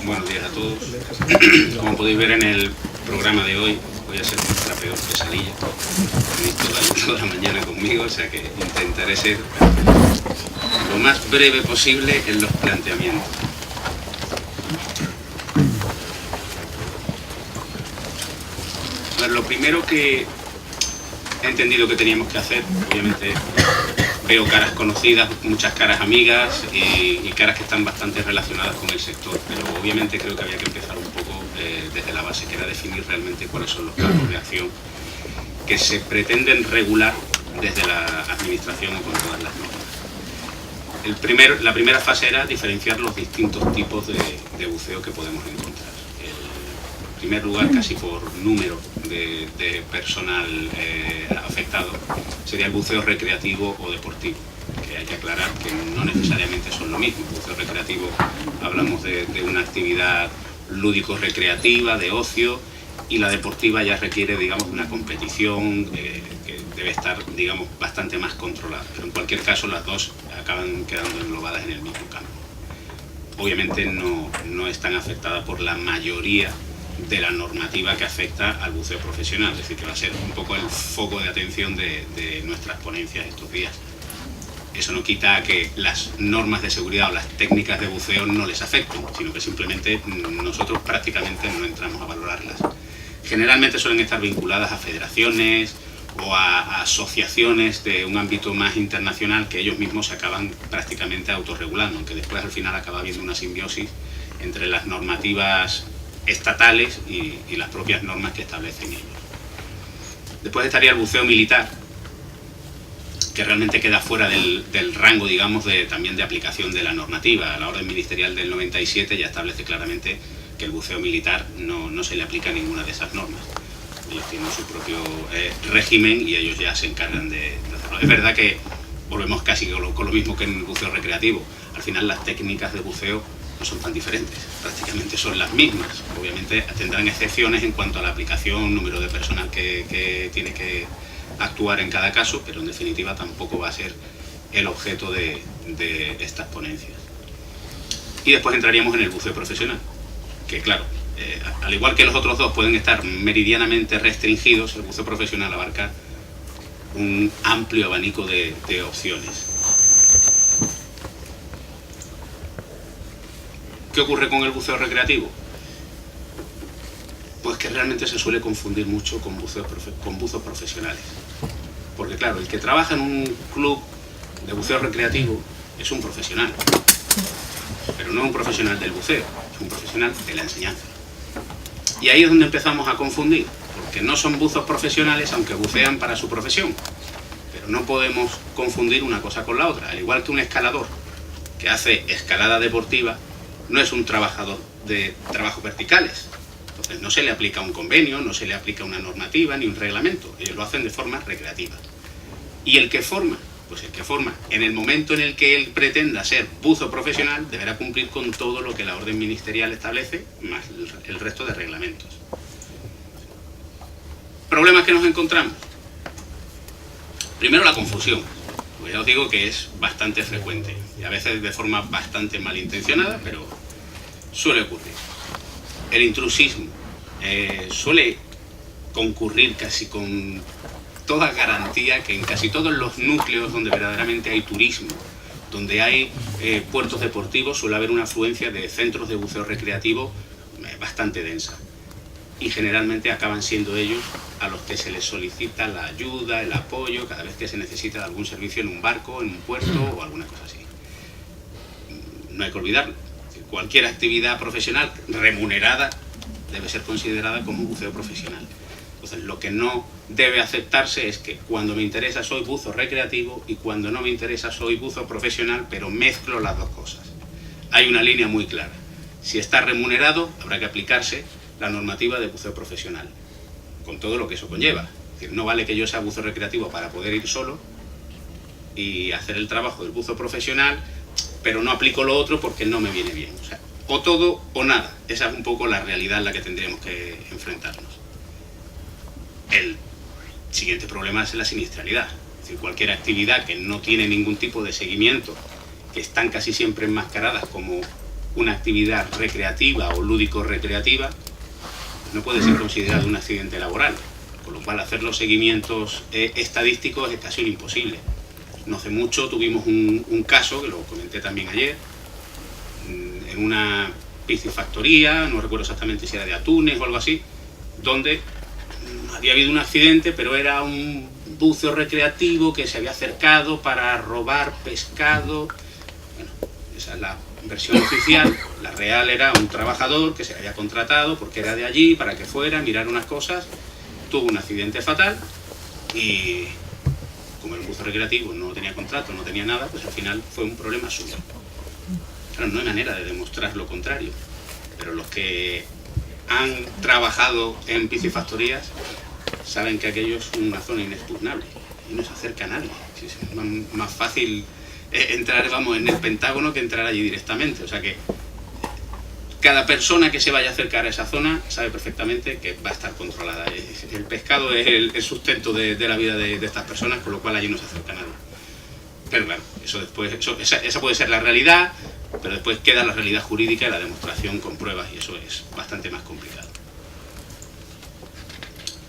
Buenos días a todos. Como podéis ver en el programa de hoy, voy a ser nuestra peor pesadilla. Tenéis toda la mañana conmigo, o sea que intentaré ser lo más breve posible en los planteamientos. A ver, lo primero que he entendido que teníamos que hacer, obviamente veo caras conocidas, muchas caras amigas y caras que están bastante relacionadas con el sector, pero obviamente creo que había que empezar un poco desde la base, que era definir realmente cuáles son los campos de acción que se pretenden regular desde la administración o con todas las normas. La primera fase era diferenciar los distintos tipos de buceo que podemos encontrar. En primer lugar, casi por número de personal afectado, sería el buceo recreativo o deportivo, que hay que aclarar que no necesariamente son lo mismo. El buceo recreativo hablamos de una actividad lúdico-recreativa, de ocio, y la deportiva ya requiere, digamos, una competición que debe estar, digamos, bastante más controlada. Pero en cualquier caso las dos acaban quedando englobadas en el mismo campo. Obviamente no están afectadas por la mayoría de la normativa que afecta al buceo profesional, es decir, que va a ser un poco el foco de atención de nuestras ponencias estos días. Eso no quita que las normas de seguridad o las técnicas de buceo no les afecten, sino que simplemente nosotros prácticamente no entramos a valorarlas. Generalmente suelen estar vinculadas a federaciones o a asociaciones de un ámbito más internacional que ellos mismos se acaban prácticamente autorregulando, aunque después al final acaba habiendo una simbiosis entre las normativas estatales y las propias normas que establecen ellos. Después estaría el buceo militar, que realmente queda fuera del rango, digamos, también de aplicación de la normativa. La orden ministerial del 97 ya establece claramente que el buceo militar no se le aplica a ninguna de esas normas. Ellos tienen su propio régimen y ellos ya se encargan de hacerlo. Es verdad que volvemos casi con lo mismo que en el buceo recreativo. Al final las técnicas de buceo no son tan diferentes, prácticamente son las mismas. Obviamente tendrán excepciones en cuanto a la aplicación, número de personal que tiene que actuar en cada caso, pero en definitiva tampoco va a ser el objeto de estas ponencias. Y después entraríamos en el buceo profesional, que claro, al igual que los otros dos pueden estar meridianamente restringidos, el buceo profesional abarca un amplio abanico de opciones. ¿Qué ocurre con el buceo recreativo? Pues que realmente se suele confundir mucho con buzos profesionales. Porque claro, el que trabaja en un club de buceo recreativo es un profesional, pero no un profesional del buceo, es un profesional de la enseñanza. Y ahí es donde empezamos a confundir, porque no son buzos profesionales aunque bucean para su profesión, pero no podemos confundir una cosa con la otra. Al igual que un escalador que hace escalada deportiva no es un trabajador de trabajos verticales, entonces no se le aplica un convenio, no se le aplica una normativa ni un reglamento, ellos lo hacen de forma recreativa. Y el que forma, pues el que forma, en el momento en el que él pretenda ser buzo profesional, deberá cumplir con todo lo que la orden ministerial establece, más el resto de reglamentos. ¿Problemas que nos encontramos? Primero, la confusión. Pues ya os digo que es bastante frecuente, y a veces de forma bastante malintencionada, pero suele ocurrir. El intrusismo suele concurrir casi con toda garantía que en casi todos los núcleos donde verdaderamente hay turismo, donde hay puertos deportivos, suele haber una afluencia de centros de buceo recreativo bastante densa. Y generalmente acaban siendo ellos a los que se les solicita la ayuda, el apoyo, cada vez que se necesita algún servicio en un barco, en un puerto o alguna cosa así. No hay que olvidarlo. Cualquier actividad profesional remunerada debe ser considerada como buceo profesional. Entonces, lo que no debe aceptarse es que cuando me interesa soy buzo recreativo y cuando no me interesa soy buzo profesional, pero mezclo las dos cosas. Hay una línea muy clara. Si está remunerado, habrá que aplicarse la normativa de buceo profesional, con todo lo que eso conlleva. Es decir, no vale que yo sea buzo recreativo para poder ir solo y hacer el trabajo del buzo profesional, pero no aplico lo otro porque no me viene bien. O sea, o todo o nada. Esa es un poco la realidad en la que tendríamos que enfrentarnos. El siguiente problema es la siniestralidad. Es decir, cualquier actividad que no tiene ningún tipo de seguimiento, que están casi siempre enmascaradas como una actividad recreativa o lúdico-recreativa, no puede ser considerado un accidente laboral, con lo cual hacer los seguimientos estadísticos es casi imposible. No hace mucho tuvimos un caso, que lo comenté también ayer, en una piscifactoría, no recuerdo exactamente si era de atunes o algo así, donde había habido un accidente, pero era un buceo recreativo que se había acercado para robar pescado. Bueno, esa es la versión oficial. La real era un trabajador que se había contratado porque era de allí para que fuera a mirar unas cosas, tuvo un accidente fatal y como el buceo recreativo no tenía contrato, no tenía nada, pues al final fue un problema suyo. Claro, no hay manera de demostrar lo contrario, pero los que han trabajado en piscifactorías saben que aquello es una zona inexpugnable y no se acerca a nadie. Es más fácil entrar, vamos, en el Pentágono que entrar allí directamente. O sea que cada persona que se vaya a acercar a esa zona sabe perfectamente que va a estar controlada. El pescado es el sustento de la vida de estas personas, con lo cual allí no se acerca a nadie. Pero claro, eso después, esa puede ser la realidad, pero después queda la realidad jurídica y la demostración con pruebas, y eso es bastante más complicado.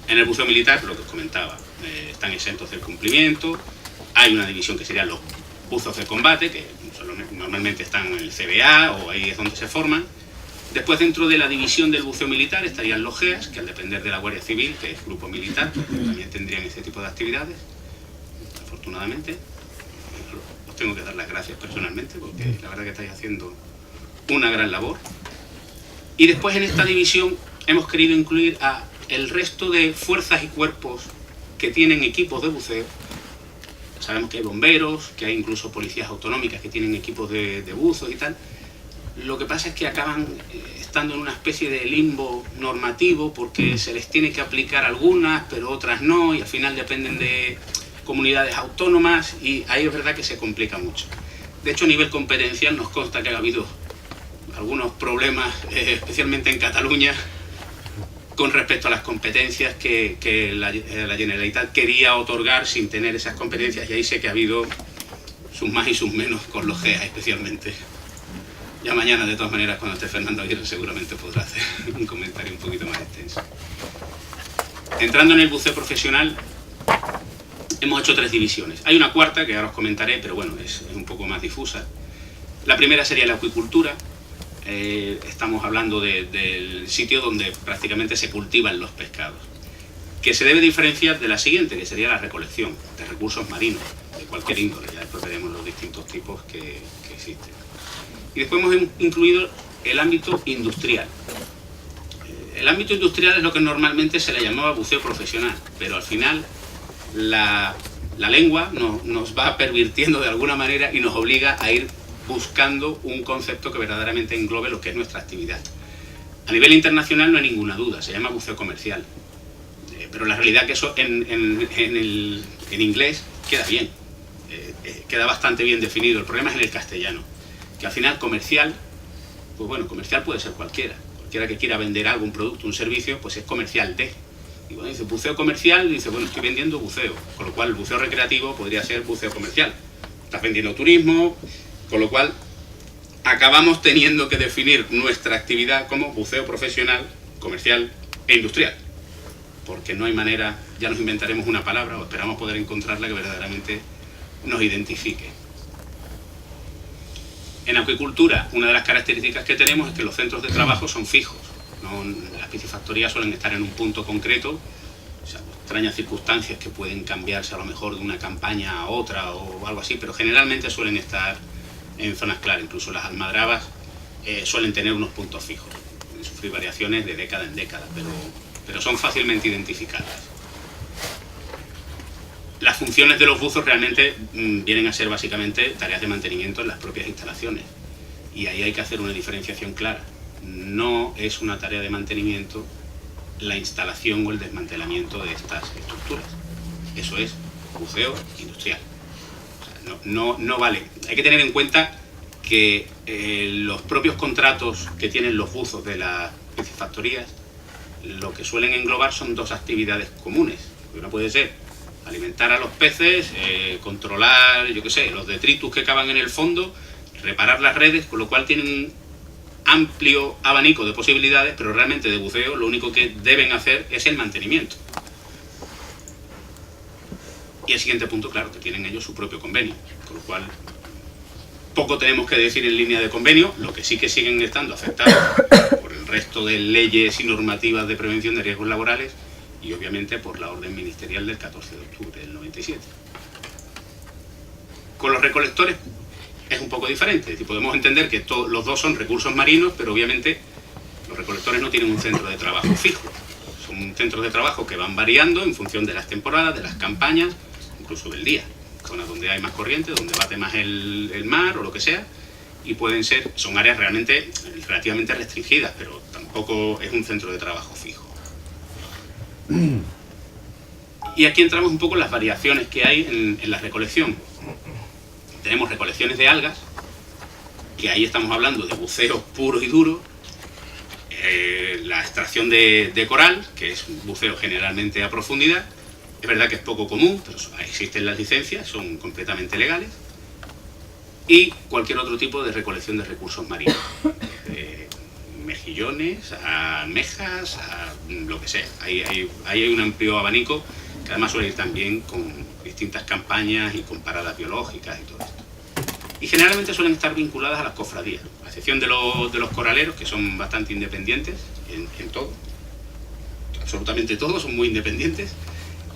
En el buceo militar, lo que os comentaba, están exentos del cumplimiento. Hay una división que serían los buzos de combate, que normalmente están en el CBA o ahí es donde se forman. Después, dentro de la división del buceo militar estarían los GEAS, que al depender de la Guardia Civil, que es grupo militar, pues también tendrían ese tipo de actividades, afortunadamente. Os tengo que dar las gracias personalmente, porque la verdad que estáis haciendo una gran labor. Y después, en esta división hemos querido incluir a el resto de fuerzas y cuerpos que tienen equipos de buceo. Sabemos que hay bomberos, que hay incluso policías autonómicas que tienen equipos de buzos y tal. Lo que pasa es que acaban estando en una especie de limbo normativo porque se les tiene que aplicar algunas, pero otras no, y al final dependen de comunidades autónomas, y ahí es verdad que se complica mucho. De hecho, a nivel competencial nos consta que ha habido algunos problemas, especialmente en Cataluña, con respecto a las competencias que la Generalitat quería otorgar sin tener esas competencias, y ahí sé que ha habido sus más y sus menos con los GEA especialmente. Ya mañana, de todas maneras, cuando esté Fernando Aguirre, seguramente podrá hacer un comentario un poquito más extenso. Entrando en el buceo profesional, hemos hecho 3 divisiones. Hay una cuarta que ahora os comentaré, pero bueno, es un poco más difusa. La primera sería la acuicultura. Estamos hablando del sitio donde prácticamente se cultivan los pescados, que se debe diferenciar de la siguiente, que sería la recolección de recursos marinos, de cualquier índole. Ya después veremos los distintos tipos que existen. Y después hemos incluido el ámbito industrial. El ámbito industrial es lo que normalmente se le llamaba buceo profesional, pero al final la lengua nos va pervirtiendo de alguna manera y nos obliga a ir buscando un concepto que verdaderamente englobe lo que es nuestra actividad. A nivel internacional no hay ninguna duda, se llama buceo comercial, pero la realidad es que eso en inglés queda bien, queda bastante bien definido. El problema es en el castellano, que al final comercial, pues bueno, comercial puede ser cualquiera que quiera vender algo, un producto, un servicio, pues es comercial de. Y cuando dice buceo comercial, dice, bueno, estoy vendiendo buceo, con lo cual el buceo recreativo podría ser buceo comercial. Estás vendiendo turismo, con lo cual acabamos teniendo que definir nuestra actividad como buceo profesional, comercial e industrial. Porque no hay manera, ya nos inventaremos una palabra o esperamos poder encontrarla que verdaderamente nos identifique. En acuicultura, una de las características que tenemos es que los centros de trabajo son fijos. Las piscifactorías suelen estar en un punto concreto, o sea, extrañas circunstancias que pueden cambiarse a lo mejor de una campaña a otra o algo así, pero generalmente suelen estar en zonas claras. Incluso las almadrabas suelen tener unos puntos fijos, pueden sufrir variaciones de década en década, pero son fácilmente identificadas. Las funciones de los buzos realmente vienen a ser básicamente tareas de mantenimiento en las propias instalaciones, y ahí hay que hacer una diferenciación clara. No es una tarea de mantenimiento la instalación o el desmantelamiento de estas estructuras. Eso es buceo industrial. O sea, no vale. Hay que tener en cuenta que los propios contratos que tienen los buzos de las piscifactorías lo que suelen englobar son 2 actividades comunes. Una puede ser alimentar a los peces, controlar, yo qué sé, los detritus que cavan en el fondo, reparar las redes, con lo cual tienen amplio abanico de posibilidades, pero realmente de buceo lo único que deben hacer es el mantenimiento. Y el siguiente punto, claro, que tienen ellos su propio convenio, con lo cual poco tenemos que decir en línea de convenio. Lo que sí que siguen estando afectados por el resto de leyes y normativas de prevención de riesgos laborales y obviamente por la orden ministerial del 14 de octubre del 97. Con los recolectores es un poco diferente. Y podemos entender que los dos son recursos marinos, pero obviamente los recolectores no tienen un centro de trabajo fijo. Son centros de trabajo que van variando en función de las temporadas, de las campañas, incluso del día. Zonas donde hay más corriente, donde bate más el mar o lo que sea, y son áreas relativamente restringidas, pero tampoco es un centro de trabajo fijo. Y aquí entramos un poco en las variaciones que hay en la recolección. Tenemos recolecciones de algas, que ahí estamos hablando de buceo puro y duro, la extracción de coral, que es un buceo generalmente a profundidad. Es verdad que es poco común, pero existen las licencias, son completamente legales. Y cualquier otro tipo de recolección de recursos marinos, mejillones, a almejas, a lo que sea. Ahí hay un amplio abanico que además suele ir también con distintas campañas y con paradas biológicas y todo esto. Y generalmente suelen estar vinculadas a las cofradías, a excepción de los coraleros, que son bastante independientes en todo. Absolutamente todos son muy independientes.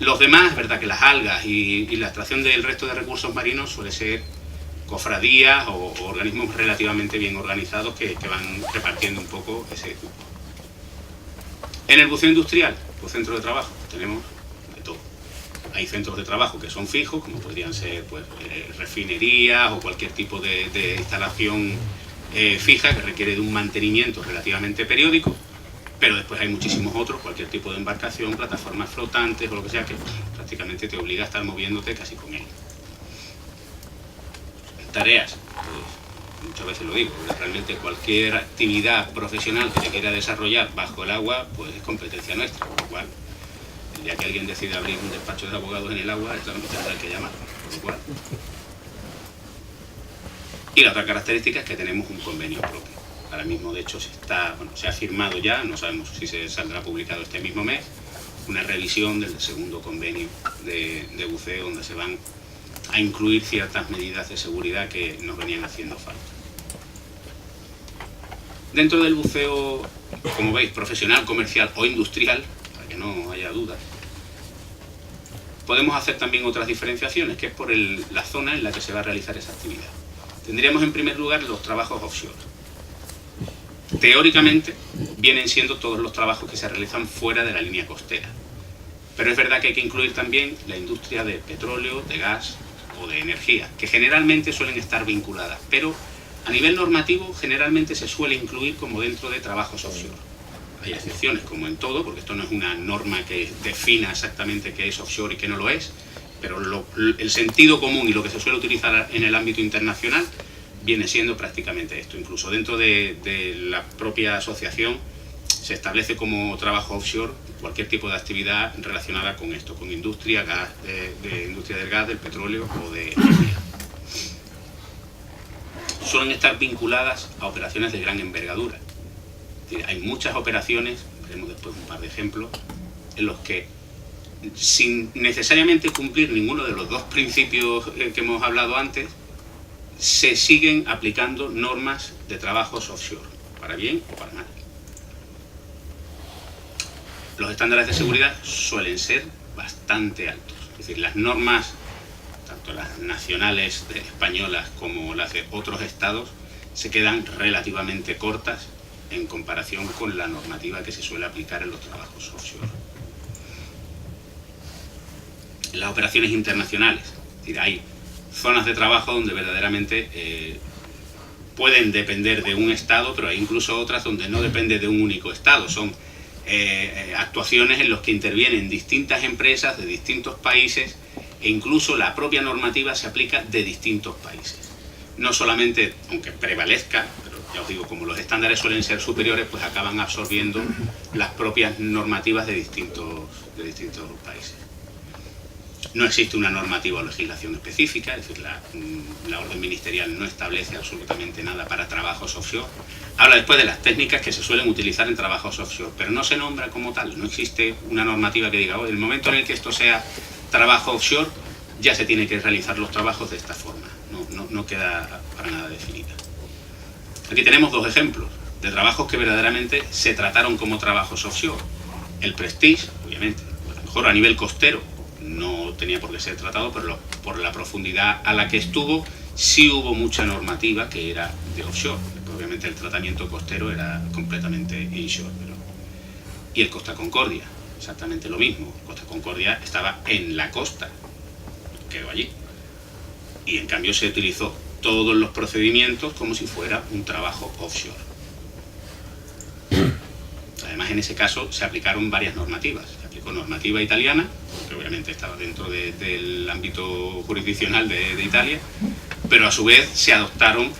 Los demás, es verdad que las algas y la extracción del resto de recursos marinos suele ser cofradías o organismos relativamente bien organizados que van repartiendo un poco ese cupo. En el buceo industrial, pues centro de trabajo, tenemos de todo. Hay centros de trabajo que son fijos, como podrían ser pues, refinerías o cualquier tipo de instalación fija que requiere de un mantenimiento relativamente periódico. Pero después hay muchísimos otros, cualquier tipo de embarcación, plataformas flotantes o lo que sea, que prácticamente te obliga a estar moviéndote casi con él. Tareas, pues, muchas veces lo digo, realmente cualquier actividad profesional que se quiera desarrollar bajo el agua, pues es competencia nuestra, por lo cual, el día que alguien decide abrir un despacho de abogados en el agua, es lo que tendrá que llamar, por lo cual. Y la otra característica es que tenemos un convenio propio. Ahora mismo, de hecho, se ha firmado ya, no sabemos si se saldrá publicado este mismo mes, una revisión del segundo convenio de buceo, donde se van a incluir ciertas medidas de seguridad que nos venían haciendo falta. Dentro del buceo, como veis, profesional, comercial o industrial, para que no haya dudas, podemos hacer también otras diferenciaciones, que es por la zona en la que se va a realizar esa actividad. Tendríamos en primer lugar los trabajos offshore. Teóricamente vienen siendo todos los trabajos que se realizan fuera de la línea costera, pero es verdad que hay que incluir también la industria de petróleo, de gas o de energía, que generalmente suelen estar vinculadas, pero a nivel normativo generalmente se suele incluir como dentro de trabajos offshore. Hay excepciones, como en todo, porque esto no es una norma que defina exactamente qué es offshore y qué no lo es, pero el sentido común y lo que se suele utilizar en el ámbito internacional viene siendo prácticamente esto. Incluso dentro de la propia asociación se establece como trabajo offshore cualquier tipo de actividad relacionada con esto, con industria, industria del gas, del petróleo o de energía. Suelen estar vinculadas a operaciones de gran envergadura. Es decir, hay muchas operaciones, veremos después un par de ejemplos, en los que sin necesariamente cumplir ninguno de los dos principios que hemos hablado antes, se siguen aplicando normas de trabajos offshore, para bien o para mal. Los estándares de seguridad suelen ser bastante altos, es decir, las normas, tanto las nacionales españolas como las de otros estados, se quedan relativamente cortas en comparación con la normativa que se suele aplicar en los trabajos offshore. Las operaciones internacionales, es decir, hay zonas de trabajo donde verdaderamente pueden depender de un estado, pero hay incluso otras donde no depende de un único estado. Son actuaciones en las que intervienen distintas empresas de distintos países e incluso la propia normativa se aplica de distintos países. No solamente, aunque prevalezca, pero ya os digo, como los estándares suelen ser superiores, pues acaban absorbiendo las propias normativas de distintos países. No existe una normativa o legislación específica, es decir, la orden ministerial no establece absolutamente nada para trabajos offshore. Habla después de las técnicas que se suelen utilizar en trabajos offshore, pero no se nombra como tal, no existe una normativa que diga, en el momento en el que esto sea trabajo offshore, ya se tiene que realizar los trabajos de esta forma, no queda para nada definida. Aquí tenemos dos ejemplos de trabajos que verdaderamente se trataron como trabajos offshore. El Prestige, obviamente, a lo mejor a nivel costero, no tenía por qué ser tratado, pero por la profundidad a la que estuvo, sí hubo mucha normativa que era de offshore. Obviamente el tratamiento costero era completamente inshore. Y el Costa Concordia, exactamente lo mismo. Costa Concordia estaba en la costa, quedó allí. Y en cambio se utilizó todos los procedimientos como si fuera un trabajo offshore. Además, en ese caso se aplicaron varias normativas. Se aplicó normativa italiana, que obviamente estaba dentro del ámbito jurisdiccional de Italia, pero a su vez se adoptaron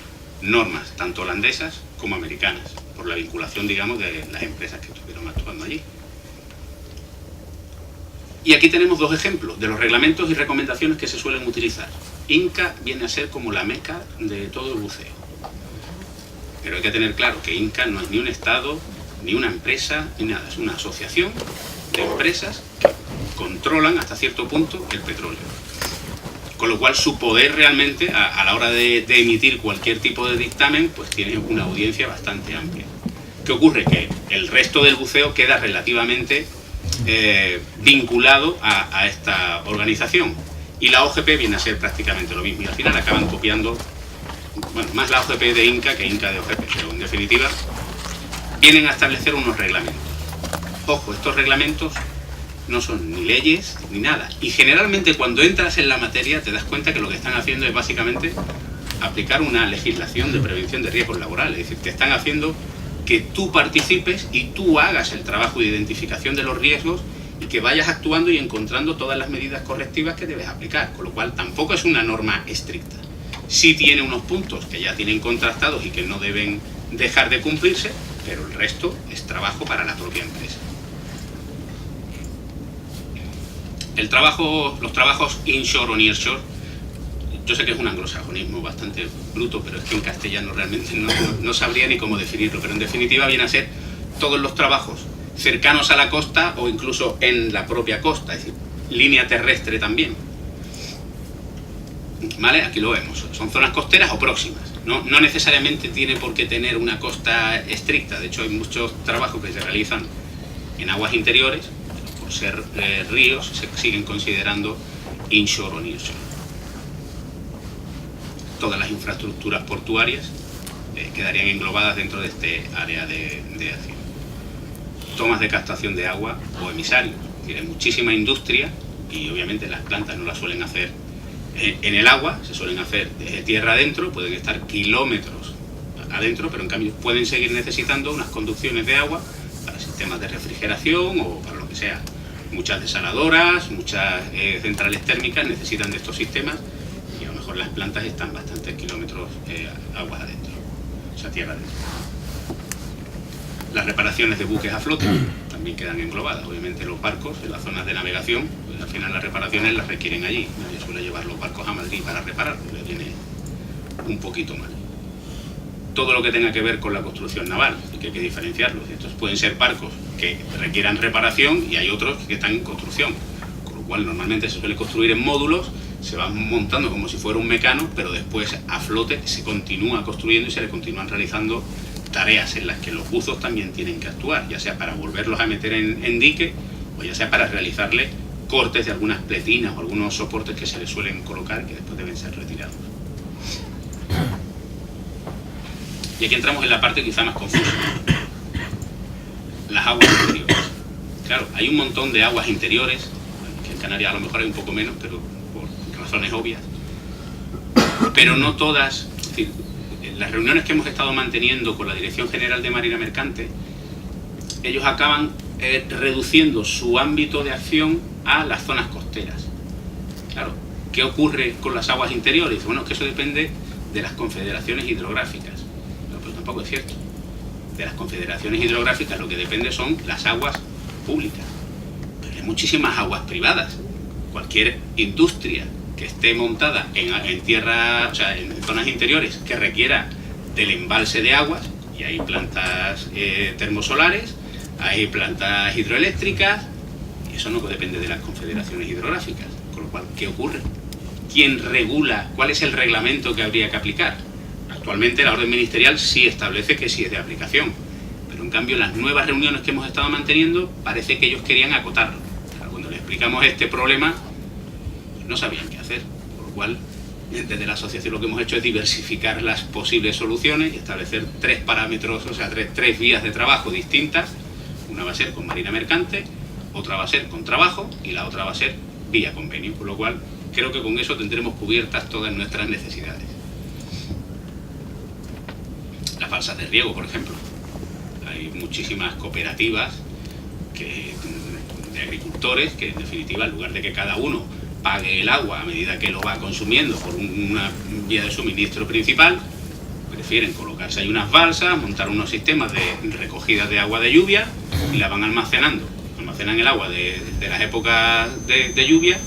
normas, tanto holandesas como americanas, por la vinculación, digamos, de las empresas que estuvieron actuando allí. Y aquí tenemos dos ejemplos de los reglamentos y recomendaciones que se suelen utilizar. INCA viene a ser como la meca de todo el buceo. Pero hay que tener claro que INCA no es ni un Estado, ni una empresa, ni nada. Es una asociación de empresas que controlan hasta cierto punto el petróleo. Con lo cual su poder realmente, a la hora de emitir cualquier tipo de dictamen, pues tiene una audiencia bastante amplia. ¿Qué ocurre? Que el resto del buceo queda relativamente vinculado a esta organización. Y la OGP viene a ser prácticamente lo mismo. Y al final acaban copiando, bueno, más la OGP de INCA que INCA de OGP. Pero en definitiva, vienen a establecer unos reglamentos. Ojo, estos reglamentos no son ni leyes ni nada. Y generalmente cuando entras en la materia te das cuenta que lo que están haciendo es básicamente aplicar una legislación de prevención de riesgos laborales. Es decir, te están haciendo que tú participes y tú hagas el trabajo de identificación de los riesgos y que vayas actuando y encontrando todas las medidas correctivas que debes aplicar. Con lo cual tampoco es una norma estricta. Sí tiene unos puntos que ya tienen contrastados y que no deben dejar de cumplirse, pero el resto es trabajo para la propia empresa. Los trabajos inshore o nearshore, yo sé que es un anglosajonismo bastante bruto, pero es que en castellano realmente no sabría ni cómo definirlo, pero en definitiva viene a ser todos los trabajos cercanos a la costa o incluso en la propia costa, es decir, línea terrestre también. ¿Vale? Aquí lo vemos, son zonas costeras o próximas. No necesariamente tiene por qué tener una costa estricta, de hecho hay muchos trabajos que se realizan en aguas interiores, por ser ríos se siguen considerando inshore o nearshore. Todas las infraestructuras portuarias quedarían englobadas dentro de este área de acción. Tomas de captación de agua o emisarios, tiene muchísima industria y obviamente las plantas no las suelen hacer en el agua, se suelen hacer desde tierra adentro, pueden estar kilómetros adentro, pero en cambio pueden seguir necesitando unas conducciones de agua para sistemas de refrigeración o para lo que sea. Muchas desaladoras, muchas centrales térmicas necesitan de estos sistemas y a lo mejor las plantas están bastantes kilómetros aguas adentro, o sea, tierra adentro. Las reparaciones de buques a flote también quedan englobadas. Obviamente los barcos en las zonas de navegación, pues al final las reparaciones las requieren allí. Nadie suele llevar los barcos a Madrid para reparar, le viene un poquito mal. Todo lo que tenga que ver con la construcción naval, que hay que diferenciarlos. Estos pueden ser barcos que requieran reparación y hay otros que están en construcción. Con lo cual normalmente se suele construir en módulos, se van montando como si fuera un mecano, pero después a flote se continúa construyendo y se le continúan realizando tareas en las que los buzos también tienen que actuar, ya sea para volverlos a meter en dique o ya sea para realizarle cortes de algunas pletinas o algunos soportes que se les suelen colocar que después deben ser retirados. Y aquí entramos en la parte quizá más confusa, las aguas interiores. Claro, hay un montón de aguas interiores, que en Canarias a lo mejor hay un poco menos, pero por razones obvias, pero no todas. Es decir, las reuniones que hemos estado manteniendo con la Dirección General de Marina Mercante, ellos acaban reduciendo su ámbito de acción a las zonas costeras. Claro, ¿qué ocurre con las aguas interiores? Bueno, es que eso depende de las confederaciones hidrográficas. No, pero tampoco es cierto. De las confederaciones hidrográficas lo que depende son las aguas públicas. Pero hay muchísimas aguas privadas. cualquier industria que esté montada en tierra, o sea, en zonas interiores que requiera del embalse de aguas, y hay plantas termosolares, hay plantas hidroeléctricas, y eso no depende de las confederaciones hidrográficas. Con lo cual, ¿qué ocurre? ¿Quién regula? ¿Cuál es el reglamento que habría que aplicar? Actualmente la orden ministerial sí establece que sí es de aplicación, pero en cambio las nuevas reuniones que hemos estado manteniendo parece que ellos querían acotarlo. Claro, cuando les explicamos este problema, pues no sabían qué hacer, por lo cual desde la asociación lo que hemos hecho es diversificar las posibles soluciones y establecer 3 parámetros, o sea, tres vías de trabajo distintas. Una va a ser con marina mercante, otra va a ser con trabajo y la otra va a ser vía convenio, por lo cual creo que con eso tendremos cubiertas todas nuestras necesidades. Las balsas de riego, por ejemplo. Hay muchísimas cooperativas de agricultores que, en definitiva, en lugar de que cada uno pague el agua a medida que lo va consumiendo por una vía de suministro principal, prefieren colocarse ahí unas balsas, montar unos sistemas de recogida de agua de lluvia y la van almacenando. Almacenan el agua de las épocas de lluvia,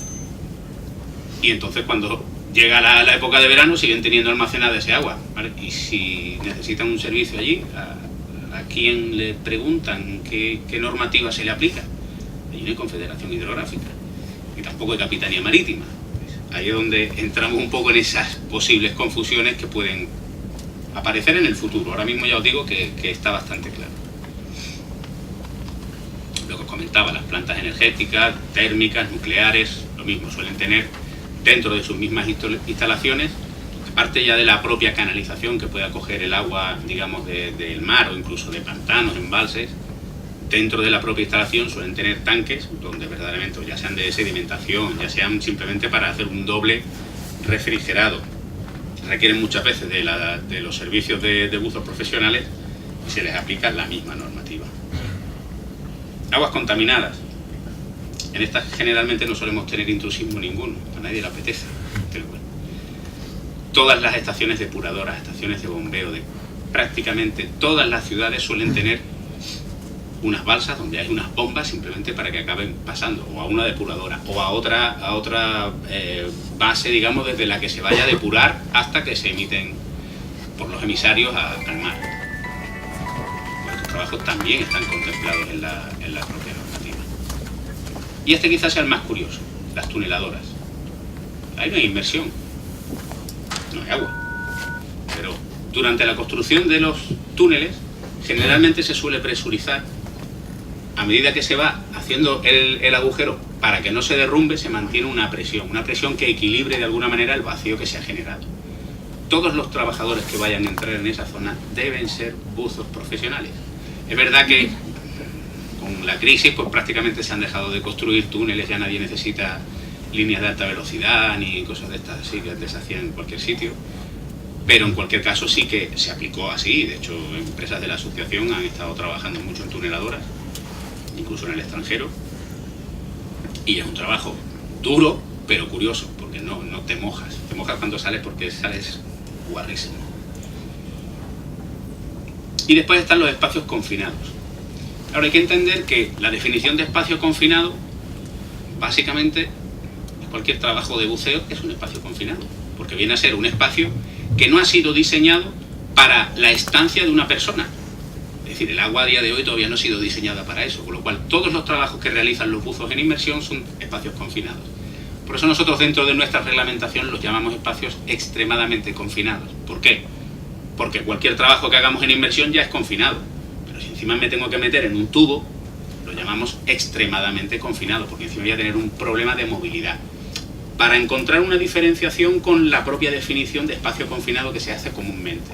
y entonces cuando llega la época de verano siguen teniendo almacenada ese agua, ¿vale? Y si necesitan un servicio allí, ¿a quién le preguntan qué normativa se le aplica? Allí no hay confederación hidrográfica y tampoco hay capitanía marítima. Ahí es donde entramos un poco en esas posibles confusiones que pueden aparecer en el futuro. Ahora mismo ya os digo que está bastante claro. Lo que os comentaba, las plantas energéticas, térmicas, nucleares, lo mismo, suelen tener dentro de sus mismas instalaciones, aparte ya de la propia canalización que puede acoger el agua, digamos, del mar o incluso de pantanos, embalses, dentro de la propia instalación suelen tener tanques donde verdaderamente, ya sean de sedimentación, ya sean simplemente para hacer un doble refrigerado. Requieren muchas veces de los servicios de buzos profesionales y se les aplica la misma normativa. Aguas contaminadas. En estas generalmente no solemos tener intrusismo ninguno, a nadie le apetece, pero bueno. Todas las estaciones depuradoras, estaciones de bombeo, prácticamente todas las ciudades suelen tener unas balsas donde hay unas bombas simplemente para que acaben pasando o a una depuradora o a otra base, digamos, desde la que se vaya a depurar hasta que se emiten por los emisarios al mar. Pues estos trabajos también están contemplados en la propia normativa. Y este quizás sea el más curioso, las tuneladoras. Ahí no hay inversión, no hay agua, pero durante la construcción de los túneles generalmente se suele presurizar. A medida que se va haciendo el agujero para que no se derrumbe, se mantiene una presión que equilibre de alguna manera el vacío que se ha generado. Todos los trabajadores que vayan a entrar en esa zona deben ser buzos profesionales. Es verdad que con la crisis pues prácticamente se han dejado de construir túneles, ya nadie necesita líneas de alta velocidad ni cosas de estas así que antes se hacían en cualquier sitio, pero en cualquier caso sí que se aplicó así. De hecho, empresas de la asociación han estado trabajando mucho en tuneladoras, incluso en el extranjero, y es un trabajo duro pero curioso, porque no te mojas cuando sales, porque sales guarrísimo. Y después están los espacios confinados. Ahora hay que entender que la definición de espacio confinado, básicamente cualquier trabajo de buceo es un espacio confinado, porque viene a ser un espacio que no ha sido diseñado para la estancia de una persona. Es decir, el agua a día de hoy todavía no ha sido diseñada para eso, con lo cual todos los trabajos que realizan los buzos en inmersión son espacios confinados. Por eso nosotros dentro de nuestra reglamentación los llamamos espacios extremadamente confinados. ¿Por qué? Porque cualquier trabajo que hagamos en inmersión ya es confinado, pero si encima me tengo que meter en un tubo, lo llamamos extremadamente confinado, porque encima voy a tener un problema de movilidad. Para encontrar una diferenciación con la propia definición de espacio confinado que se hace comúnmente.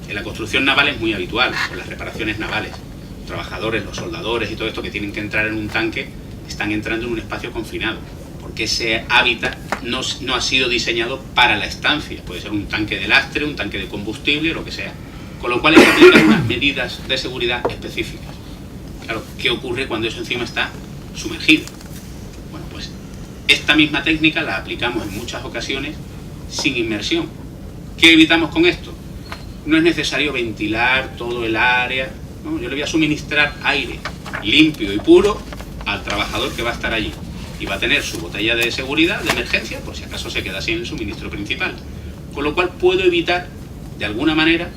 En la construcción naval es muy habitual, con las reparaciones navales. Los trabajadores, los soldadores y todo esto que tienen que entrar en un tanque están entrando en un espacio confinado, porque ese hábitat no ha sido diseñado para la estancia. Puede ser un tanque de lastre, un tanque de combustible, lo que sea. Con lo cual hay que aplicar unas medidas de seguridad específicas. Claro, ¿qué ocurre cuando eso encima está sumergido? Bueno, pues esta misma técnica la aplicamos en muchas ocasiones sin inmersión. ¿Qué evitamos con esto? No es necesario ventilar todo el área, ¿no? Yo le voy a suministrar aire limpio y puro al trabajador que va a estar allí. y va a tener su botella de seguridad, de emergencia, por si acaso se queda sin el suministro principal. Con lo cual puedo evitar, de alguna manera,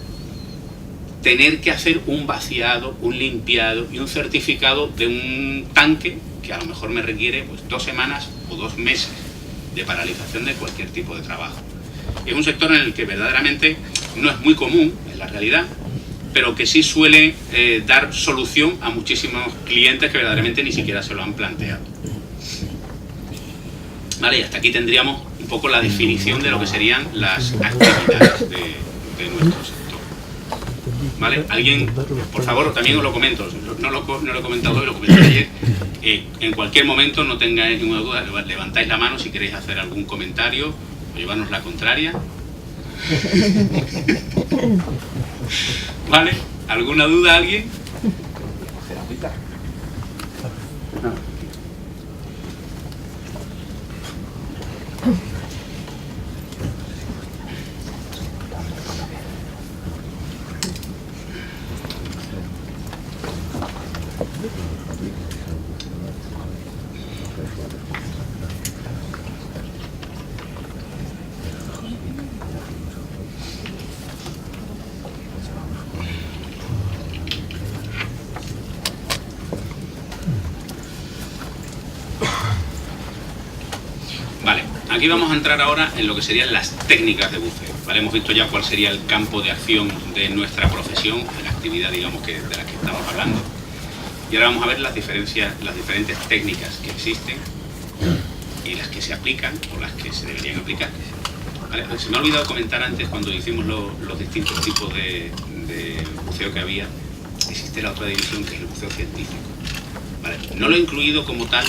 tener que hacer un vaciado, un limpiado y un certificado de un tanque que a lo mejor me requiere pues 2 semanas o 2 meses de paralización de cualquier tipo de trabajo. Es un sector en el que verdaderamente no es muy común, en la realidad, pero que sí suele dar solución a muchísimos clientes que verdaderamente ni siquiera se lo han planteado. Vale, y hasta aquí tendríamos un poco la definición de lo que serían las actividades de nuestro sector. ¿Vale? Alguien, por favor, también os lo comento, no lo he comentado hoy, lo comenté ayer, en cualquier momento no tengáis ninguna duda, levantáis la mano si queréis hacer algún comentario o llevarnos la contraria. ¿Vale? ¿Alguna duda alguien? Vale, aquí vamos a entrar ahora en lo que serían las técnicas de buceo. ¿Vale? Hemos visto ya cuál sería el campo de acción de nuestra profesión, de la actividad, digamos, de la que estamos hablando. Y ahora vamos a ver las diferentes técnicas que existen y las que se aplican o las que se deberían aplicar. ¿Vale? Se me ha olvidado comentar antes, cuando hicimos los distintos tipos de buceo que había, existe la otra división que es el buceo científico. ¿Vale? No lo he incluido como tal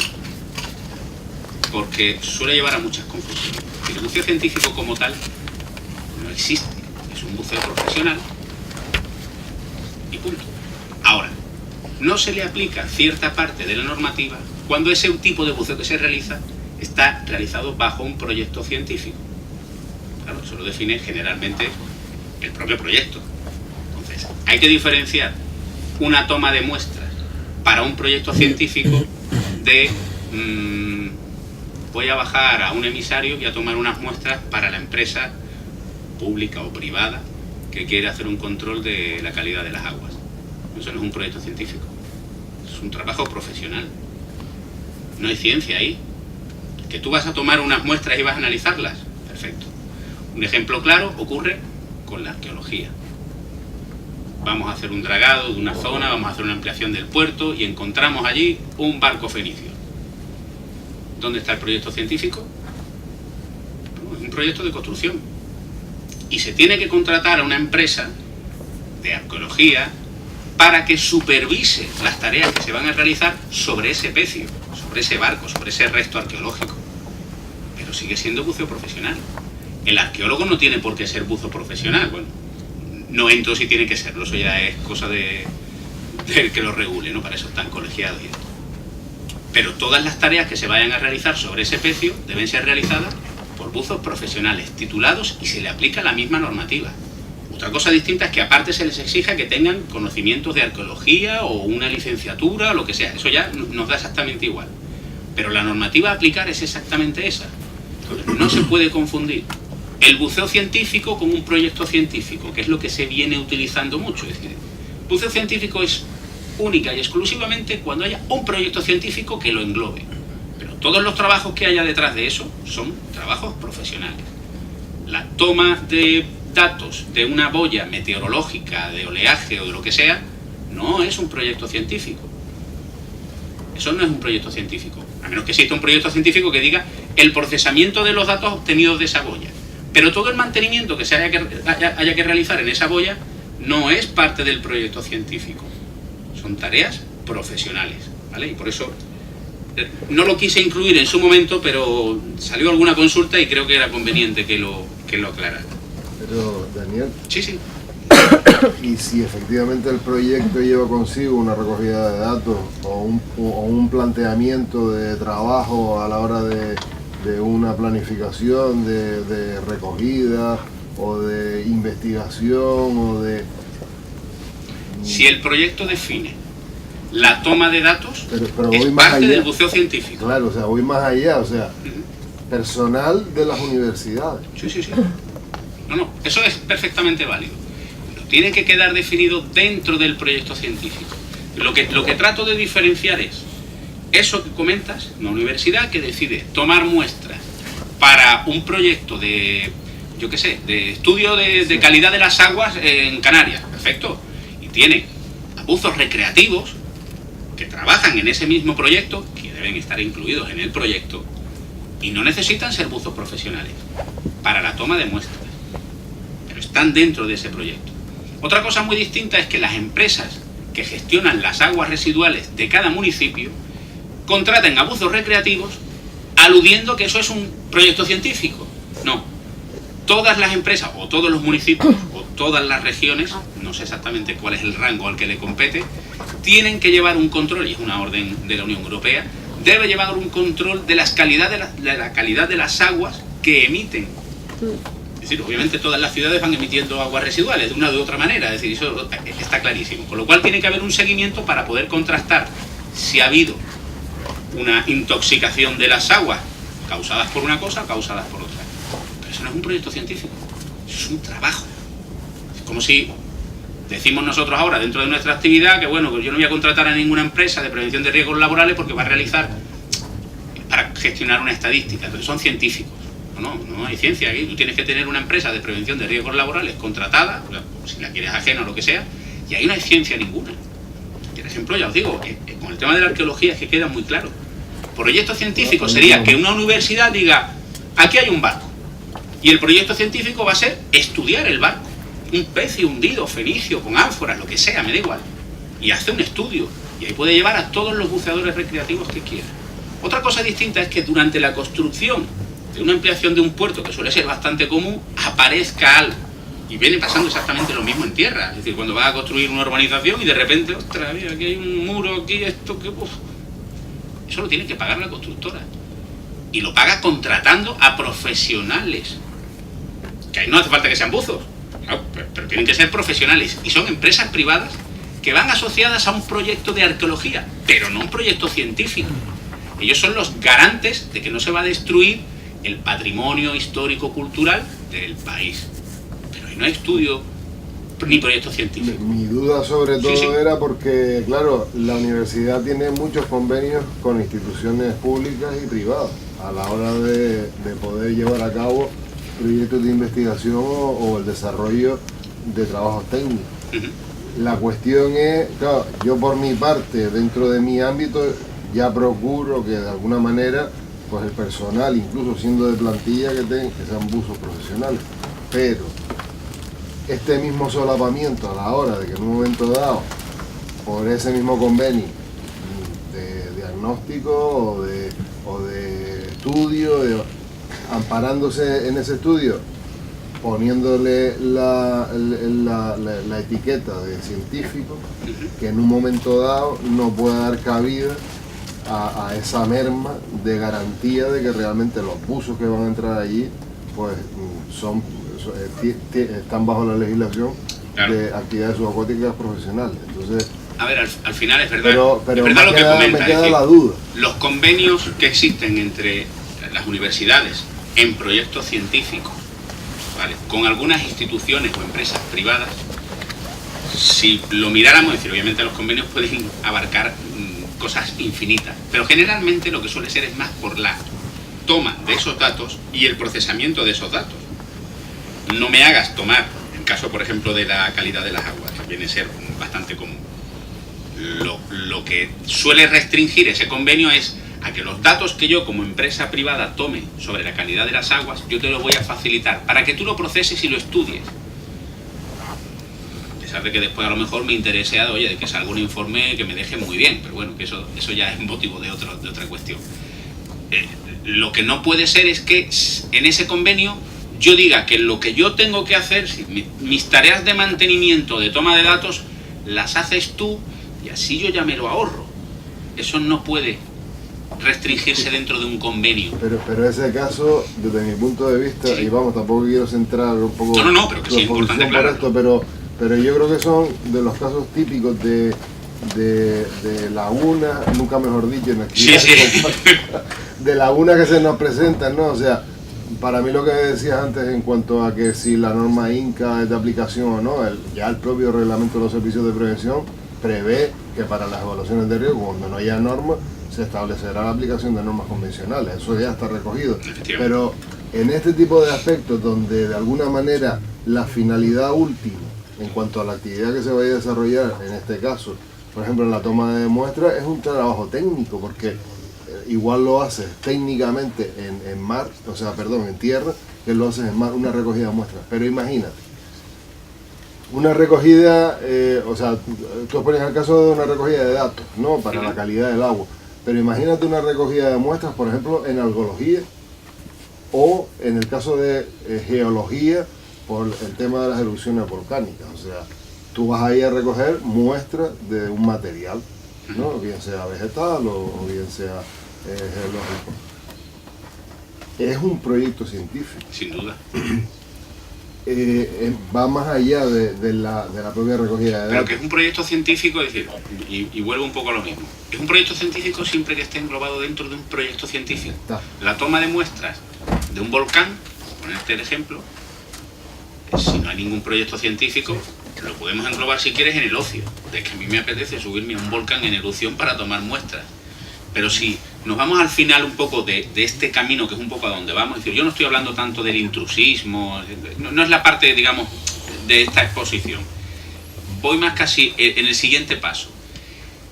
porque suele llevar a muchas confusiones. El buceo científico como tal no existe, es un buceo profesional y punto. Ahora, no se le aplica cierta parte de la normativa cuando ese tipo de buceo que se realiza está realizado bajo un proyecto científico. Claro, eso lo define generalmente el propio proyecto. Entonces, hay que diferenciar una toma de muestras para un proyecto científico de voy a bajar a un emisario y a tomar unas muestras para la empresa pública o privada que quiere hacer un control de la calidad de las aguas. Eso no es un proyecto científico, es un trabajo profesional. No hay ciencia ahí. Que tú vas a tomar unas muestras y vas a analizarlas, perfecto. Un ejemplo claro ocurre con la arqueología. Vamos a hacer un dragado de una zona, vamos a hacer una ampliación del puerto y encontramos allí un barco fenicio. ¿Dónde está el proyecto científico? Es un proyecto de construcción. Y se tiene que contratar a una empresa de arqueología para que supervise las tareas que se van a realizar sobre ese pecio, sobre ese barco, sobre ese resto arqueológico. Pero sigue siendo buceo profesional. El arqueólogo no tiene por qué ser buzo profesional. Bueno, no entro si tiene que serlo, eso ya es cosa del que lo regule, ¿no? Para eso están colegiados y esto. Pero todas las tareas que se vayan a realizar sobre ese pecio deben ser realizadas por buzos profesionales, titulados, y se le aplica la misma normativa. Otra cosa distinta es que aparte se les exija que tengan conocimientos de arqueología o una licenciatura o lo que sea. Eso ya nos da exactamente igual. Pero la normativa a aplicar es exactamente esa. Entonces, no se puede confundir el buceo científico con un proyecto científico, que es lo que se viene utilizando mucho. Es decir, buceo científico es única y exclusivamente cuando haya un proyecto científico que lo englobe. Pero todos los trabajos que haya detrás de eso son trabajos profesionales. La toma de datos de una boya meteorológica, de oleaje o de lo que sea, no es un proyecto científico. Eso no es un proyecto científico. A menos que exista un proyecto científico que diga el procesamiento de los datos obtenidos de esa boya. Pero todo el mantenimiento que se haya que realizar en esa boya no es parte del proyecto científico. Son tareas profesionales, ¿vale? Y por eso no lo quise incluir en su momento, pero salió alguna consulta y creo que era conveniente que lo aclarara. Pero, Daniel... Sí. Y si efectivamente el proyecto lleva consigo una recogida de datos o un planteamiento de trabajo a la hora de una planificación de recogida o de investigación o de... Si el proyecto define la toma de datos pero es voy más parte allá. del buceo científico. Claro, o sea, voy más allá, o sea, personal de las universidades. Sí, sí, sí. No, eso es perfectamente válido. Pero tiene que quedar definido dentro del proyecto científico. Lo que trato de diferenciar es eso que comentas, una universidad que decide tomar muestras para un proyecto de, yo qué sé, de estudio de calidad de las aguas en Canarias, perfecto, y tiene buzos recreativos que trabajan en ese mismo proyecto, que deben estar incluidos en el proyecto, y no necesitan ser buzos profesionales para la toma de muestras, pero están dentro de ese proyecto. Otra cosa muy distinta es que las empresas que gestionan las aguas residuales de cada municipio contraten a buzos recreativos aludiendo que eso es un proyecto científico. No. Todas las empresas, o todos los municipios, o todas las regiones, no sé exactamente cuál es el rango al que le compete, tienen que llevar un control, y es una orden de la Unión Europea, debe llevar un control de la calidad de las aguas que emiten. Es decir, obviamente todas las ciudades van emitiendo aguas residuales de una u otra manera, es decir, eso está clarísimo. Con lo cual tiene que haber un seguimiento para poder contrastar si ha habido una intoxicación de las aguas causadas por una cosa o causadas por otra. Pero eso no es un proyecto científico, eso es un trabajo. Es como si decimos nosotros ahora dentro de nuestra actividad que bueno, que yo no voy a contratar a ninguna empresa de prevención de riesgos laborales porque va a realizar para gestionar una estadística. Entonces son científicos. No hay ciencia aquí. Tú tienes que tener una empresa de prevención de riesgos laborales contratada, si la quieres ajena o lo que sea, y ahí no hay ciencia ninguna. Por ejemplo, ya os digo, con el tema de la arqueología es que queda muy claro. Proyecto científico sería que una universidad diga, aquí hay un barco, y el proyecto científico va a ser estudiar el barco, un pez hundido, fenicio, con ánforas, lo que sea, me da igual, y hace un estudio, y ahí puede llevar a todos los buceadores recreativos que quiera. Otra cosa distinta es que durante la construcción de una ampliación de un puerto, que suele ser bastante común, aparezca algo. Y viene pasando exactamente lo mismo en tierra. Es decir, cuando vas a construir una urbanización y de repente, ostras, mira, aquí hay un muro, aquí esto, que... Uf. Eso lo tiene que pagar la constructora. Y lo paga contratando a profesionales. Que ahí no hace falta que sean buzos. No, pero tienen que ser profesionales. Y son empresas privadas que van asociadas a un proyecto de arqueología, pero no un proyecto científico. Ellos son los garantes de que no se va a destruir el patrimonio histórico-cultural del país. Pero ahí no hay estudio ni proyecto científico. Mi duda sobre todo era porque, claro, la universidad tiene muchos convenios con instituciones públicas y privadas a la hora de poder llevar a cabo proyectos de investigación o el desarrollo de trabajos técnicos. La cuestión es, claro, yo por mi parte, dentro de mi ámbito, ya procuro que de alguna manera pues el personal, incluso siendo de plantilla, que sean buzos profesionales, pero este mismo solapamiento a la hora de que en un momento dado, por ese mismo convenio de diagnóstico o de estudio, amparándose en ese estudio, poniéndole la etiqueta de científico, que en un momento dado no puede dar cabida a esa merma de garantía de que realmente los buzos que van a entrar allí pues están bajo la legislación de actividades subacuáticas profesionales. Entonces, a ver, al final es verdad, pero es verdad lo que comenta. Me queda la duda. Los convenios que existen entre las universidades en proyectos científicos, ¿vale?, con algunas instituciones o empresas privadas, si lo miráramos, es decir, obviamente los convenios pueden abarcar cosas infinitas, pero generalmente lo que suele ser es más por la toma de esos datos y el procesamiento de esos datos. No me hagas tomar, en caso por ejemplo de la calidad de las aguas, que viene a ser bastante común. Lo que suele restringir ese convenio es a que los datos que yo como empresa privada tome sobre la calidad de las aguas, yo te los voy a facilitar para que tú lo proceses y lo estudies. A pesar de que después a lo mejor me interese, oye, de que salga un informe que me deje muy bien, pero bueno, que eso ya es motivo de otra cuestión. Lo que no puede ser es que en ese convenio yo diga que lo que yo tengo que hacer, mis tareas de mantenimiento, de toma de datos, las haces tú y así yo ya me lo ahorro. Eso no puede restringirse dentro de un convenio. Pero ese caso, desde mi punto de vista, y vamos, tampoco quiero centrar un poco pero que sí es importante, claro. Esto, pero yo creo que son de los casos típicos de de lagunas, nunca mejor dicho, en Sí, sí. de lagunas que se nos presentan, ¿no? O sea, para mí lo que decías antes en cuanto a que si la norma INCA es de aplicación o no, ya el propio reglamento de los servicios de prevención prevé que para las evaluaciones de riesgo, cuando no haya normas, se establecerá la aplicación de normas convencionales, eso ya está recogido. Pero en este tipo de aspectos donde de alguna manera la finalidad última en cuanto a la actividad que se vaya a desarrollar, en este caso, por ejemplo en la toma de muestras, es un trabajo técnico, porque igual lo haces técnicamente en mar, o sea, perdón, en tierra, que lo haces en mar, una recogida de muestras. Pero imagínate, una recogida, o sea, tú pones el caso de una recogida de datos, ¿no? Para la calidad del agua. Pero imagínate una recogida de muestras, por ejemplo, en algología, o en el caso de geología, por el tema de las erupciones volcánicas. O sea, tú vas ahí a recoger muestras de un material, ¿no? Bien sea vegetal o bien sea geológico. Es un proyecto científico. Sin duda. Va más allá de la propia recogida de datos. Pero que es un proyecto científico, es decir, y vuelvo un poco a lo mismo. Es un proyecto científico siempre que esté englobado dentro de un proyecto científico. La toma de muestras de un volcán, por ponerte el ejemplo, si no hay ningún proyecto científico, lo podemos englobar si quieres en el ocio. De que a mí me apetece subirme a un volcán en erupción para tomar muestras. Pero si nos vamos al final un poco de este camino, que es un poco a donde vamos, es decir, yo no estoy hablando tanto del intrusismo, no es la parte, digamos, de esta exposición. Voy más casi en el siguiente paso.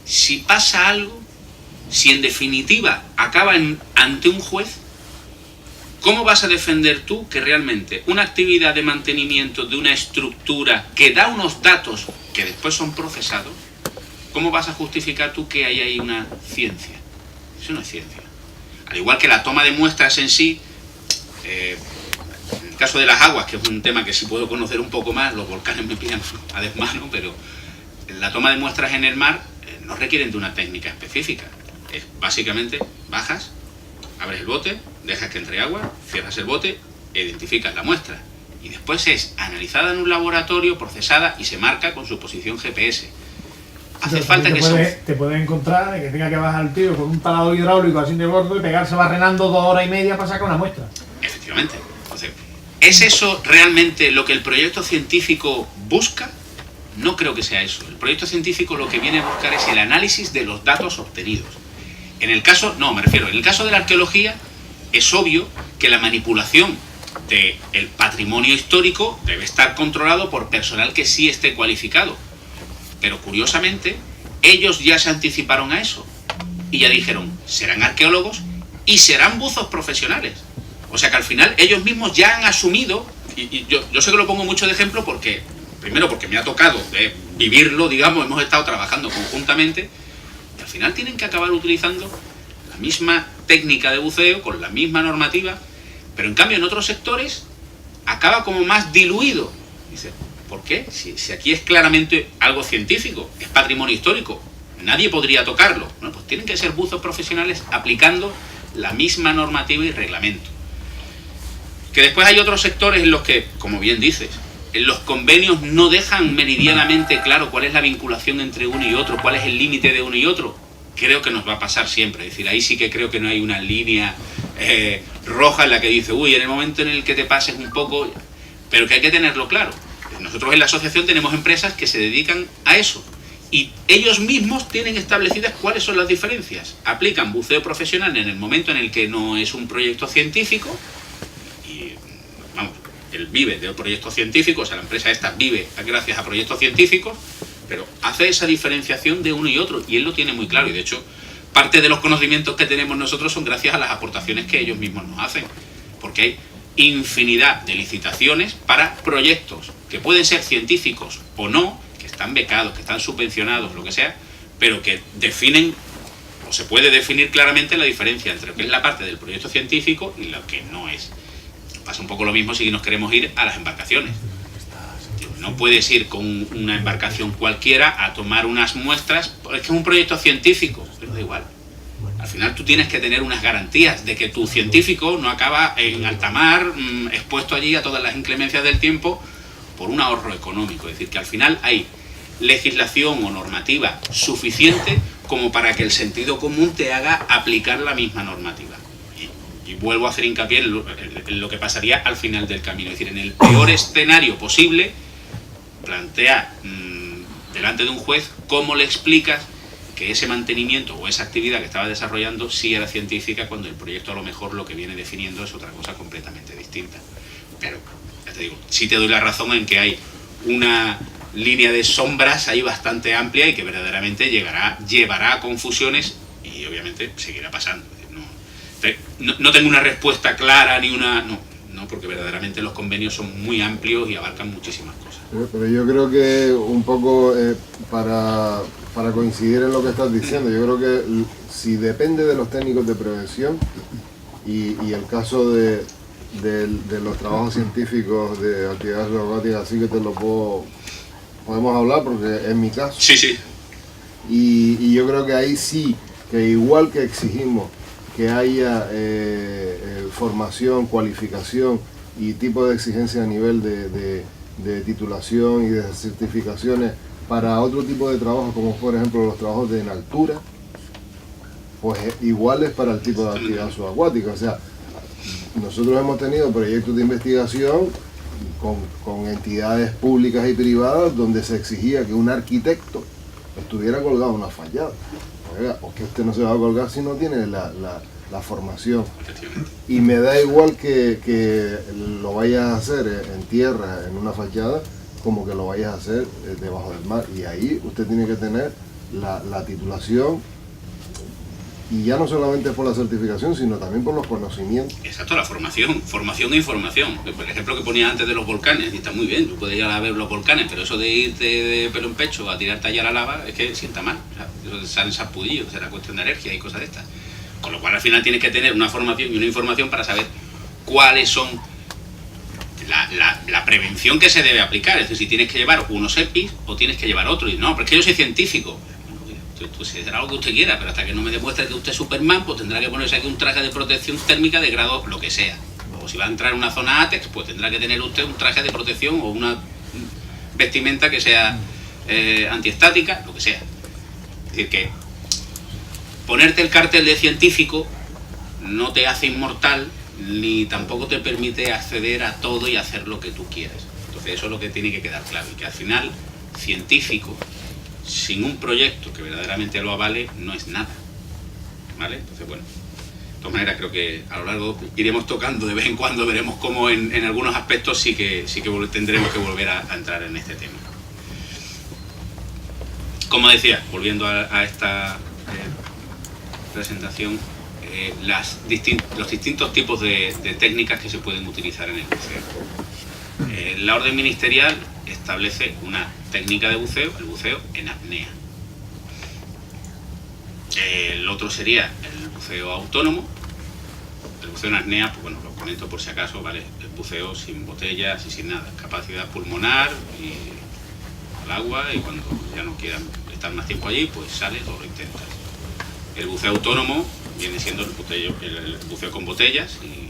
Si pasa algo, si en definitiva acaba ante un juez, ¿cómo vas a defender tú que realmente una actividad de mantenimiento de una estructura que da unos datos que después son procesados, cómo vas a justificar tú que hay ahí una ciencia? Eso no es ciencia. Al igual que la toma de muestras en sí, en el caso de las aguas, que es un tema que sí puedo conocer un poco más, los volcanes me pillan a desmano, pero la toma de muestras en el mar no requieren de una técnica específica. Es básicamente bajas, abres el bote, dejas que entre agua, cierras el bote, identificas la muestra y después es analizada en un laboratorio, procesada y se marca con su posición GPS. Hace falta que te puedes encontrar que tenga que bajar el tío con un taladro hidráulico así de gordo y pegarse barrenando 2 horas y media para sacar una muestra. Efectivamente. Entonces, ¿es eso realmente lo que el proyecto científico busca? No creo que sea eso. El proyecto científico lo que viene a buscar es el análisis de los datos obtenidos. En el caso, en el caso de la arqueología, es obvio que la manipulación del patrimonio histórico debe estar controlado por personal que sí esté cualificado. Pero curiosamente, ellos ya se anticiparon a eso y ya dijeron, serán arqueólogos y serán buzos profesionales. O sea que al final ellos mismos ya han asumido, y yo sé que lo pongo mucho de ejemplo porque, primero porque me ha tocado vivirlo, digamos, hemos estado trabajando conjuntamente y al final tienen que acabar utilizando la misma técnica de buceo, con la misma normativa, pero en cambio en otros sectores acaba como más diluido. Dice, ¿por qué? Si aquí es claramente algo científico, es patrimonio histórico, nadie podría tocarlo. Bueno, pues tienen que ser buzos profesionales aplicando la misma normativa y reglamento. Que después hay otros sectores en los que, como bien dices, en los convenios no dejan meridianamente claro cuál es la vinculación entre uno y otro, cuál es el límite de uno y otro. Creo que nos va a pasar siempre, es decir, ahí sí que creo que no hay una línea roja en la que dice, uy, en el momento en el que te pases un poco, pero que hay que tenerlo claro. Nosotros en la asociación tenemos empresas que se dedican a eso y ellos mismos tienen establecidas cuáles son las diferencias. Aplican buceo profesional en el momento en el que no es un proyecto científico y, vamos, él vive de proyectos científicos, o sea, la empresa esta vive gracias a proyectos científicos, pero hace esa diferenciación de uno y otro y él lo tiene muy claro y de hecho parte de los conocimientos que tenemos nosotros son gracias a las aportaciones que ellos mismos nos hacen, porque hay infinidad de licitaciones para proyectos que pueden ser científicos o no, que están becados, que están subvencionados, lo que sea, pero que definen, o se puede definir claramente la diferencia entre lo que es la parte del proyecto científico y lo que no es. Pasa un poco lo mismo si nos queremos ir a las embarcaciones. No puedes ir con una embarcación cualquiera a tomar unas muestras, porque es que es un proyecto científico, pero da igual. Al final tú tienes que tener unas garantías de que tu científico no acaba en alta mar, expuesto allí a todas las inclemencias del tiempo por un ahorro económico. Es decir, que al final hay legislación o normativa suficiente como para que el sentido común te haga aplicar la misma normativa. Y vuelvo a hacer hincapié en lo que pasaría al final del camino. Es decir, en el peor escenario posible, plantea delante de un juez cómo le explicas que ese mantenimiento o esa actividad que estaba desarrollando sí era científica, cuando el proyecto a lo mejor lo que viene definiendo es otra cosa completamente distinta. Pero, ya te digo, sí te doy la razón en que hay una línea de sombras ahí bastante amplia y que verdaderamente llevará a confusiones y obviamente seguirá pasando. No tengo una respuesta clara ni una... No, porque verdaderamente los convenios son muy amplios y abarcan muchísimas cosas. Pero yo creo que un poco para coincidir en lo que estás diciendo, yo creo que si depende de los técnicos de prevención y el caso de los trabajos científicos de actividades subacuáticas, así que te lo podemos hablar porque es mi caso. Sí. Y yo creo que ahí sí, que igual que exigimos que haya formación, cualificación y tipo de exigencia a nivel de titulación y de certificaciones para otro tipo de trabajos, como por ejemplo los trabajos en altura, pues iguales para el tipo de actividad subacuática. O sea, nosotros hemos tenido proyectos de investigación con entidades públicas y privadas donde se exigía que un arquitecto estuviera colgado en una fachada. Oiga, o que usted no se va a colgar si no tiene la formación. Y me da igual que lo vayas a hacer en tierra, en una fachada, como que lo vayas a hacer debajo del mar. Y ahí usted tiene que tener la titulación, y ya no solamente por la certificación, sino también por los conocimientos. Exacto, la formación e información. Por ejemplo, que ponía antes de los volcanes, y está muy bien, tú puedes ir a ver los volcanes, pero eso de irte de pelo en pecho a tirarte allá a la lava, es que sienta mal. O sea, eso te salen sarpullidos, será cuestión de alergia y cosas de estas. Con lo cual al final tienes que tener una formación y una información para saber cuáles son la prevención que se debe aplicar. Es decir, si tienes que llevar unos EPIs o tienes que llevar otro. Y no, pero es que yo soy científico. Pues será lo que usted quiera, pero hasta que no me demuestre que usted es Superman, pues tendrá que ponerse aquí un traje de protección térmica de grado lo que sea. O si va a entrar en una zona ATEX, pues tendrá que tener usted un traje de protección o una vestimenta que sea antiestática, lo que sea. Es decir, que ponerte el cartel de científico no te hace inmortal, ni tampoco te permite acceder a todo y hacer lo que tú quieras. Entonces eso es lo que tiene que quedar claro, y que al final científico sin un proyecto que verdaderamente lo avale no es nada, ¿vale? Entonces, bueno, de todas maneras creo que a lo largo iremos tocando de vez en cuando, veremos cómo en algunos aspectos sí que tendremos que volver a entrar en este tema. Como decía, volviendo a esta presentación, los distintos tipos de técnicas que se pueden utilizar en el buceo. La orden ministerial establece una técnica de buceo, el buceo en apnea. El otro sería el buceo autónomo. El buceo en apnea, pues bueno, lo comento por si acaso, ¿vale? El buceo sin botellas y sin nada, capacidad pulmonar y al agua, y cuando ya no quieran estar más tiempo allí, pues sales o lo intentas. El buceo autónomo viene siendo el buceo con botellas y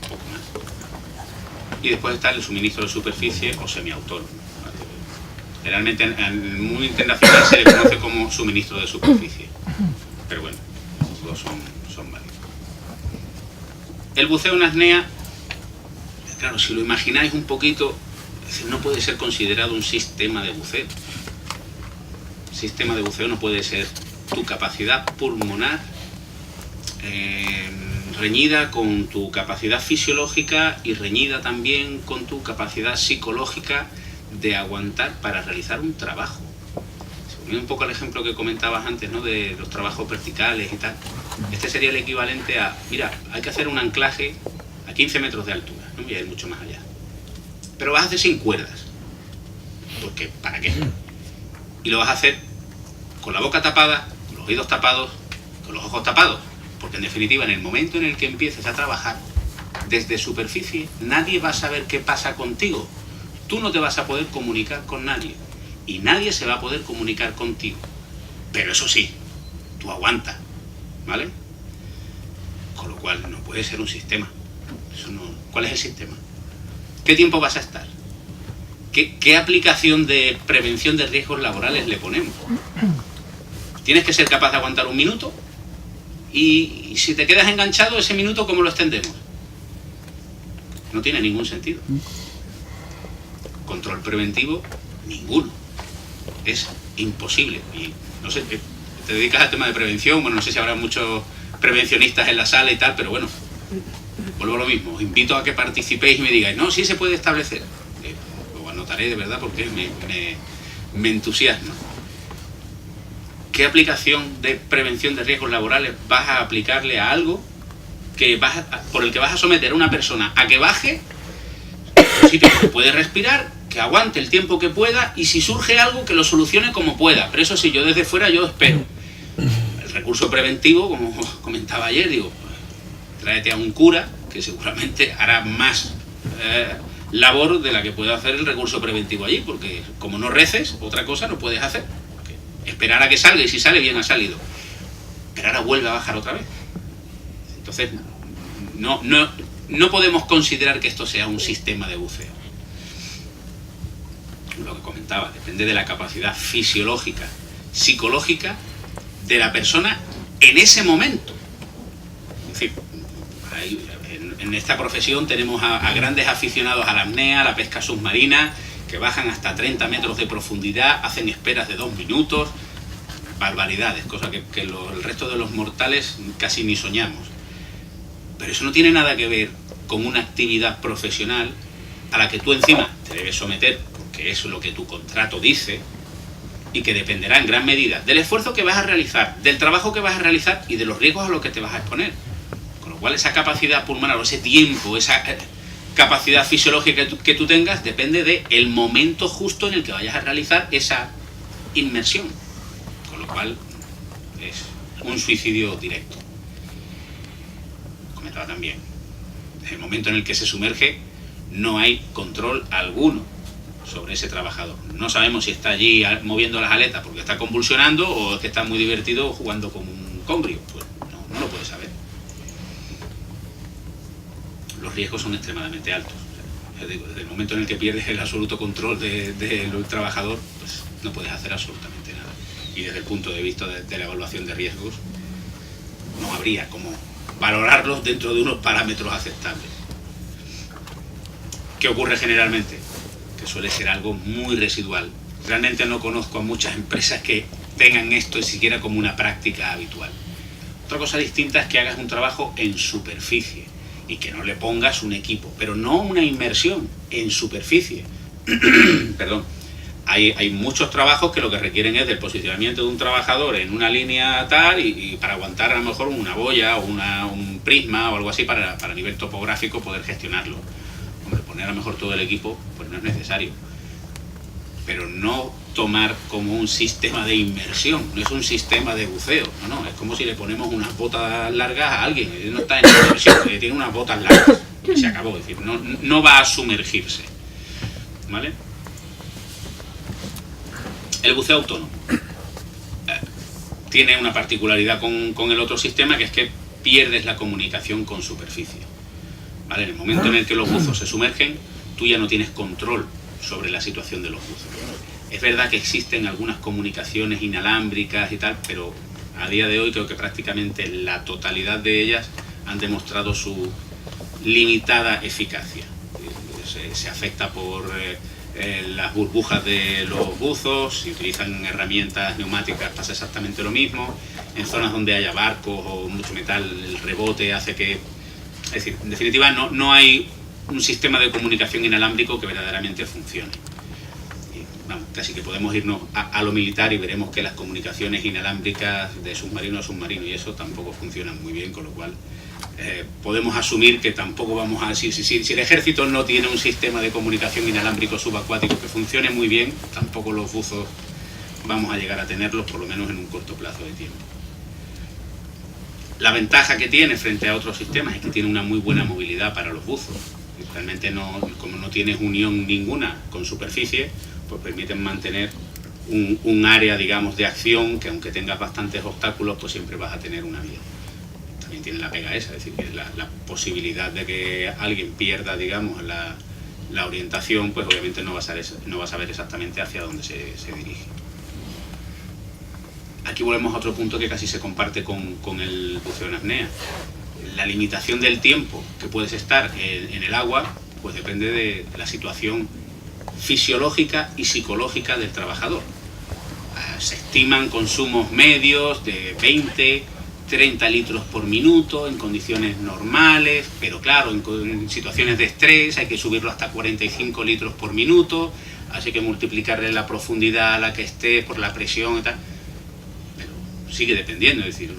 poco más. Y después está el suministro de superficie o semiautónomo. Generalmente en el mundo internacional se le conoce como suministro de superficie. Pero bueno, los dos son válidos. El buceo en apnea, claro, si lo imagináis un poquito, no puede ser considerado un sistema de buceo. El sistema de buceo no puede ser tu capacidad pulmonar reñida con tu capacidad fisiológica y reñida también con tu capacidad psicológica de aguantar para realizar un trabajo. Volviendo un poco al ejemplo que comentabas antes, ¿no?, de los trabajos verticales y tal, este sería el equivalente a, mira, hay que hacer un anclaje a 15 metros de altura, no voy a ir mucho más allá, pero vas a hacer sin cuerdas, porque ¿para qué? Y lo vas a hacer con la boca tapada, con los oídos tapados, con los ojos tapados, porque en definitiva en el momento en el que empieces a trabajar desde superficie, nadie va a saber qué pasa contigo. Tú no te vas a poder comunicar con nadie y nadie se va a poder comunicar contigo. Pero eso sí, tú aguantas, ¿vale? Con lo cual no puede ser un sistema. Eso no. ¿Cuál es el sistema? ¿Qué tiempo vas a estar? ¿qué aplicación de prevención de riesgos laborales le ponemos? Tienes que ser capaz de aguantar un minuto y si te quedas enganchado, ese minuto, ¿cómo lo extendemos? No tiene ningún sentido. Control preventivo, ninguno. Es imposible. Y no sé, te dedicas al tema de prevención, bueno, no sé si habrá muchos prevencionistas en la sala y tal, pero bueno, vuelvo a lo mismo. Os invito a que participéis y me digáis, no, sí se puede establecer. Lo anotaré de verdad porque me entusiasma. ¿Qué aplicación de prevención de riesgos laborales vas a aplicarle a algo que por el que vas a someter a una persona a que baje, que puede respirar, que aguante el tiempo que pueda y si surge algo que lo solucione como pueda? Pero eso sí, yo desde fuera yo espero. El recurso preventivo, como comentaba ayer, digo, tráete a un cura que seguramente hará más labor de la que puede hacer el recurso preventivo allí, porque como no reces, otra cosa no puedes hacer. Esperar a que salga y si sale bien ha salido. Pero ahora vuelve a bajar otra vez. Entonces, no podemos considerar que esto sea un sistema de buceo. Lo que comentaba, depende de la capacidad fisiológica, psicológica de la persona en ese momento. Es decir, en esta profesión tenemos a grandes aficionados a la apnea, a la pesca submarina, que bajan hasta 30 metros de profundidad, hacen esperas de 2 minutos, barbaridades, cosa que el resto de los mortales casi ni soñamos. Pero eso no tiene nada que ver con una actividad profesional a la que tú encima te debes someter, porque eso es lo que tu contrato dice, y que dependerá en gran medida del esfuerzo que vas a realizar, del trabajo que vas a realizar y de los riesgos a los que te vas a exponer. Con lo cual esa capacidad pulmonar o ese tiempo, esa capacidad fisiológica que tú tengas depende del momento justo en el que vayas a realizar esa inmersión, con lo cual es un suicidio directo. Comentaba también, desde el momento en el que se sumerge no hay control alguno sobre ese trabajador. No sabemos si está allí moviendo las aletas porque está convulsionando o es que está muy divertido jugando con un congrio. Pues no lo puedes saber. Los riesgos son extremadamente altos. Desde el momento en el que pierdes el absoluto control del trabajador, pues no puedes hacer absolutamente nada. Y desde el punto de vista de la evaluación de riesgos, no habría como valorarlos dentro de unos parámetros aceptables. ¿Qué ocurre generalmente? Que suele ser algo muy residual. Realmente no conozco a muchas empresas que tengan esto ni siquiera como una práctica habitual. Otra cosa distinta es que hagas un trabajo en superficie y que no le pongas un equipo, pero no una inmersión en superficie. Perdón. Hay muchos trabajos que lo que requieren es del posicionamiento de un trabajador en una línea tal y para aguantar a lo mejor una boya o un prisma o algo así para a nivel topográfico poder gestionarlo. Hombre, poner a lo mejor todo el equipo pues no es necesario. Pero no tomar como un sistema de inmersión, no es un sistema de buceo, no, es como si le ponemos unas botas largas a alguien, él no está en inmersión, tiene unas botas largas, y se acabó, es decir, no va a sumergirse, ¿vale? El buceo autónomo tiene una particularidad con el otro sistema, que es que pierdes la comunicación con superficie, ¿vale? En el momento en el que los buzos se sumergen, tú ya no tienes control sobre la situación de los buzos. Es verdad que existen algunas comunicaciones inalámbricas y tal, pero a día de hoy creo que prácticamente la totalidad de ellas han demostrado su limitada eficacia. Se afecta por las burbujas de los buzos, si utilizan herramientas neumáticas pasa exactamente lo mismo. En zonas donde haya barcos o mucho metal, el rebote hace que... Es decir, en definitiva no hay un sistema de comunicación inalámbrico que verdaderamente funcione. Casi que podemos irnos a lo militar y veremos que las comunicaciones inalámbricas de submarino a submarino y eso tampoco funcionan muy bien, con lo cual podemos asumir que tampoco vamos a... Si el ejército no tiene un sistema de comunicación inalámbrico subacuático que funcione muy bien, tampoco los buzos vamos a llegar a tenerlos, por lo menos en un corto plazo de tiempo. La ventaja que tiene frente a otros sistemas es que tiene una muy buena movilidad para los buzos. Realmente como no tienes unión ninguna con superficie, pues permiten mantener un área, digamos, de acción que aunque tengas bastantes obstáculos, pues siempre vas a tener una vía. También tiene la pega esa, es decir, que la posibilidad de que alguien pierda, digamos, la orientación, pues obviamente no vas a ver exactamente hacia dónde se dirige. Aquí volvemos a otro punto que casi se comparte con el buceo en apnea. La limitación del tiempo que puedes estar en el agua, pues depende de la situación fisiológica y psicológica del trabajador. Se estiman consumos medios de 20, 30 litros por minuto en condiciones normales, pero claro, en situaciones de estrés hay que subirlo hasta 45 litros por minuto, así que multiplicarle la profundidad a la que esté por la presión y tal. Pero sigue dependiendo, es decir,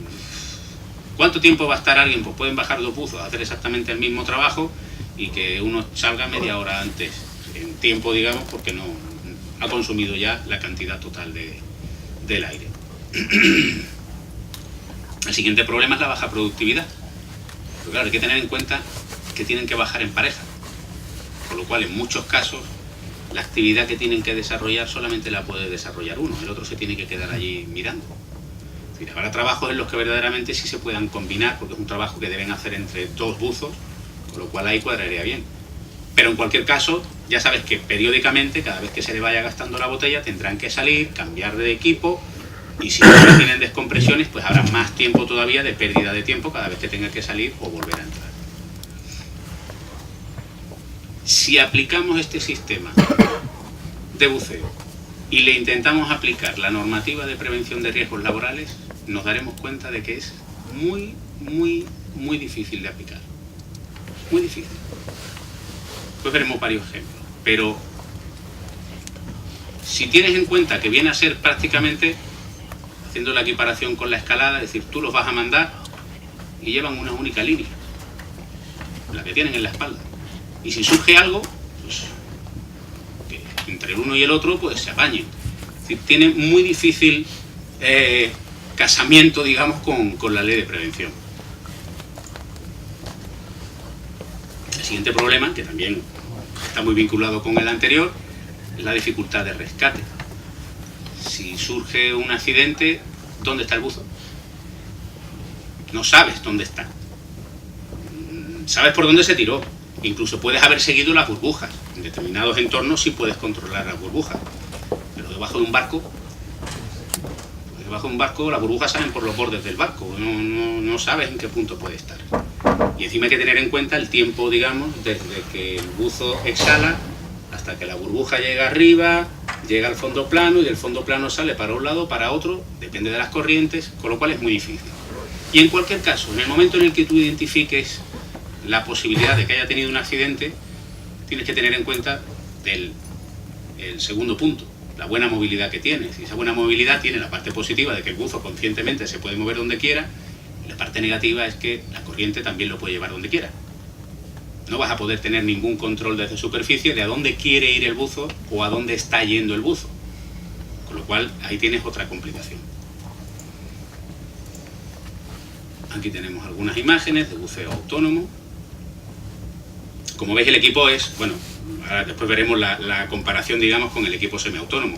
¿cuánto tiempo va a estar alguien? Pues pueden bajar 2 buzos a hacer exactamente el mismo trabajo y que uno salga media hora antes, en tiempo, digamos, porque no ha consumido ya la cantidad total del aire. El siguiente problema es la baja productividad. Pero claro, hay que tener en cuenta que tienen que bajar en pareja, con lo cual en muchos casos la actividad que tienen que desarrollar solamente la puede desarrollar uno, el otro se tiene que quedar allí mirando. Es decir, habrá trabajos en los que verdaderamente sí se puedan combinar, porque es un trabajo que deben hacer entre 2 buzos, con lo cual ahí cuadraría bien. Pero en cualquier caso, ya sabes que periódicamente, cada vez que se le vaya gastando la botella, tendrán que salir, cambiar de equipo, y si no tienen descompresiones, pues habrá más tiempo todavía de pérdida de tiempo cada vez que tenga que salir o volver a entrar. Si aplicamos este sistema de buceo y le intentamos aplicar la normativa de prevención de riesgos laborales, nos daremos cuenta de que es muy, muy, muy difícil de aplicar. Muy difícil. Pues veremos varios ejemplos. Pero si tienes en cuenta que viene a ser prácticamente, haciendo la equiparación con la escalada, es decir, tú los vas a mandar y llevan una única línea, la que tienen en la espalda. Y si surge algo, pues que entre el uno y el otro pues se apañen. Es decir, tiene muy difícil casamiento, digamos, con la ley de prevención. El siguiente problema, que también está muy vinculado con el anterior, es la dificultad de rescate. Si surge un accidente, ¿dónde está el buzo? No sabes dónde está. Sabes por dónde se tiró. Incluso puedes haber seguido las burbujas. En determinados entornos sí puedes controlar las burbujas. Pero debajo de un barco, las burbujas salen por los bordes del barco. No sabes en qué punto puede estar. Y encima hay que tener en cuenta el tiempo, digamos, desde que el buzo exhala hasta que la burbuja llega arriba, llega al fondo plano y del fondo plano sale para un lado, para otro, depende de las corrientes, con lo cual es muy difícil. Y en cualquier caso, en el momento en el que tú identifiques la posibilidad de que haya tenido un accidente, tienes que tener en cuenta el segundo punto, la buena movilidad que tienes. Y esa buena movilidad tiene la parte positiva de que el buzo conscientemente se puede mover donde quiera, y la parte negativa es que la corriente también lo puede llevar donde quiera. No vas a poder tener ningún control desde superficie de a dónde quiere ir el buzo o a dónde está yendo el buzo. Con lo cual, ahí tienes otra complicación. Aquí tenemos algunas imágenes de buceo autónomo. Como veis, el equipo es, bueno, ahora después veremos la comparación, digamos, con el equipo semiautónomo.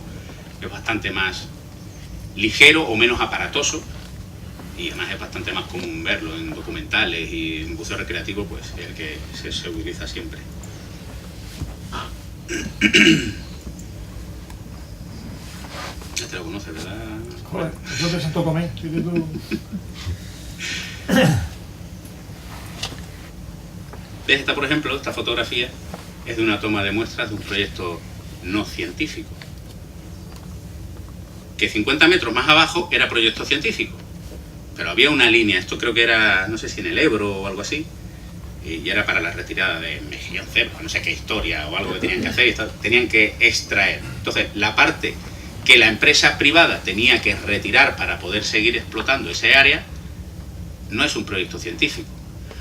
Es bastante más ligero o menos aparatoso. Y además es bastante más común verlo en documentales y en buceo recreativo, pues el que se utiliza siempre. Ya te lo conoces, ¿verdad? Joder, eso te siento comer. ¿Ves? Esta, por ejemplo, esta fotografía es de una toma de muestras de un proyecto no científico. Que 50 metros más abajo era proyecto científico. Pero había una línea, esto creo que era, no sé si en el Ebro o algo así, y era para la retirada de mejillón cebra, no sé qué historia o algo que tenían que hacer, y tenían que extraer. Entonces, la parte que la empresa privada tenía que retirar para poder seguir explotando ese área, no es un proyecto científico.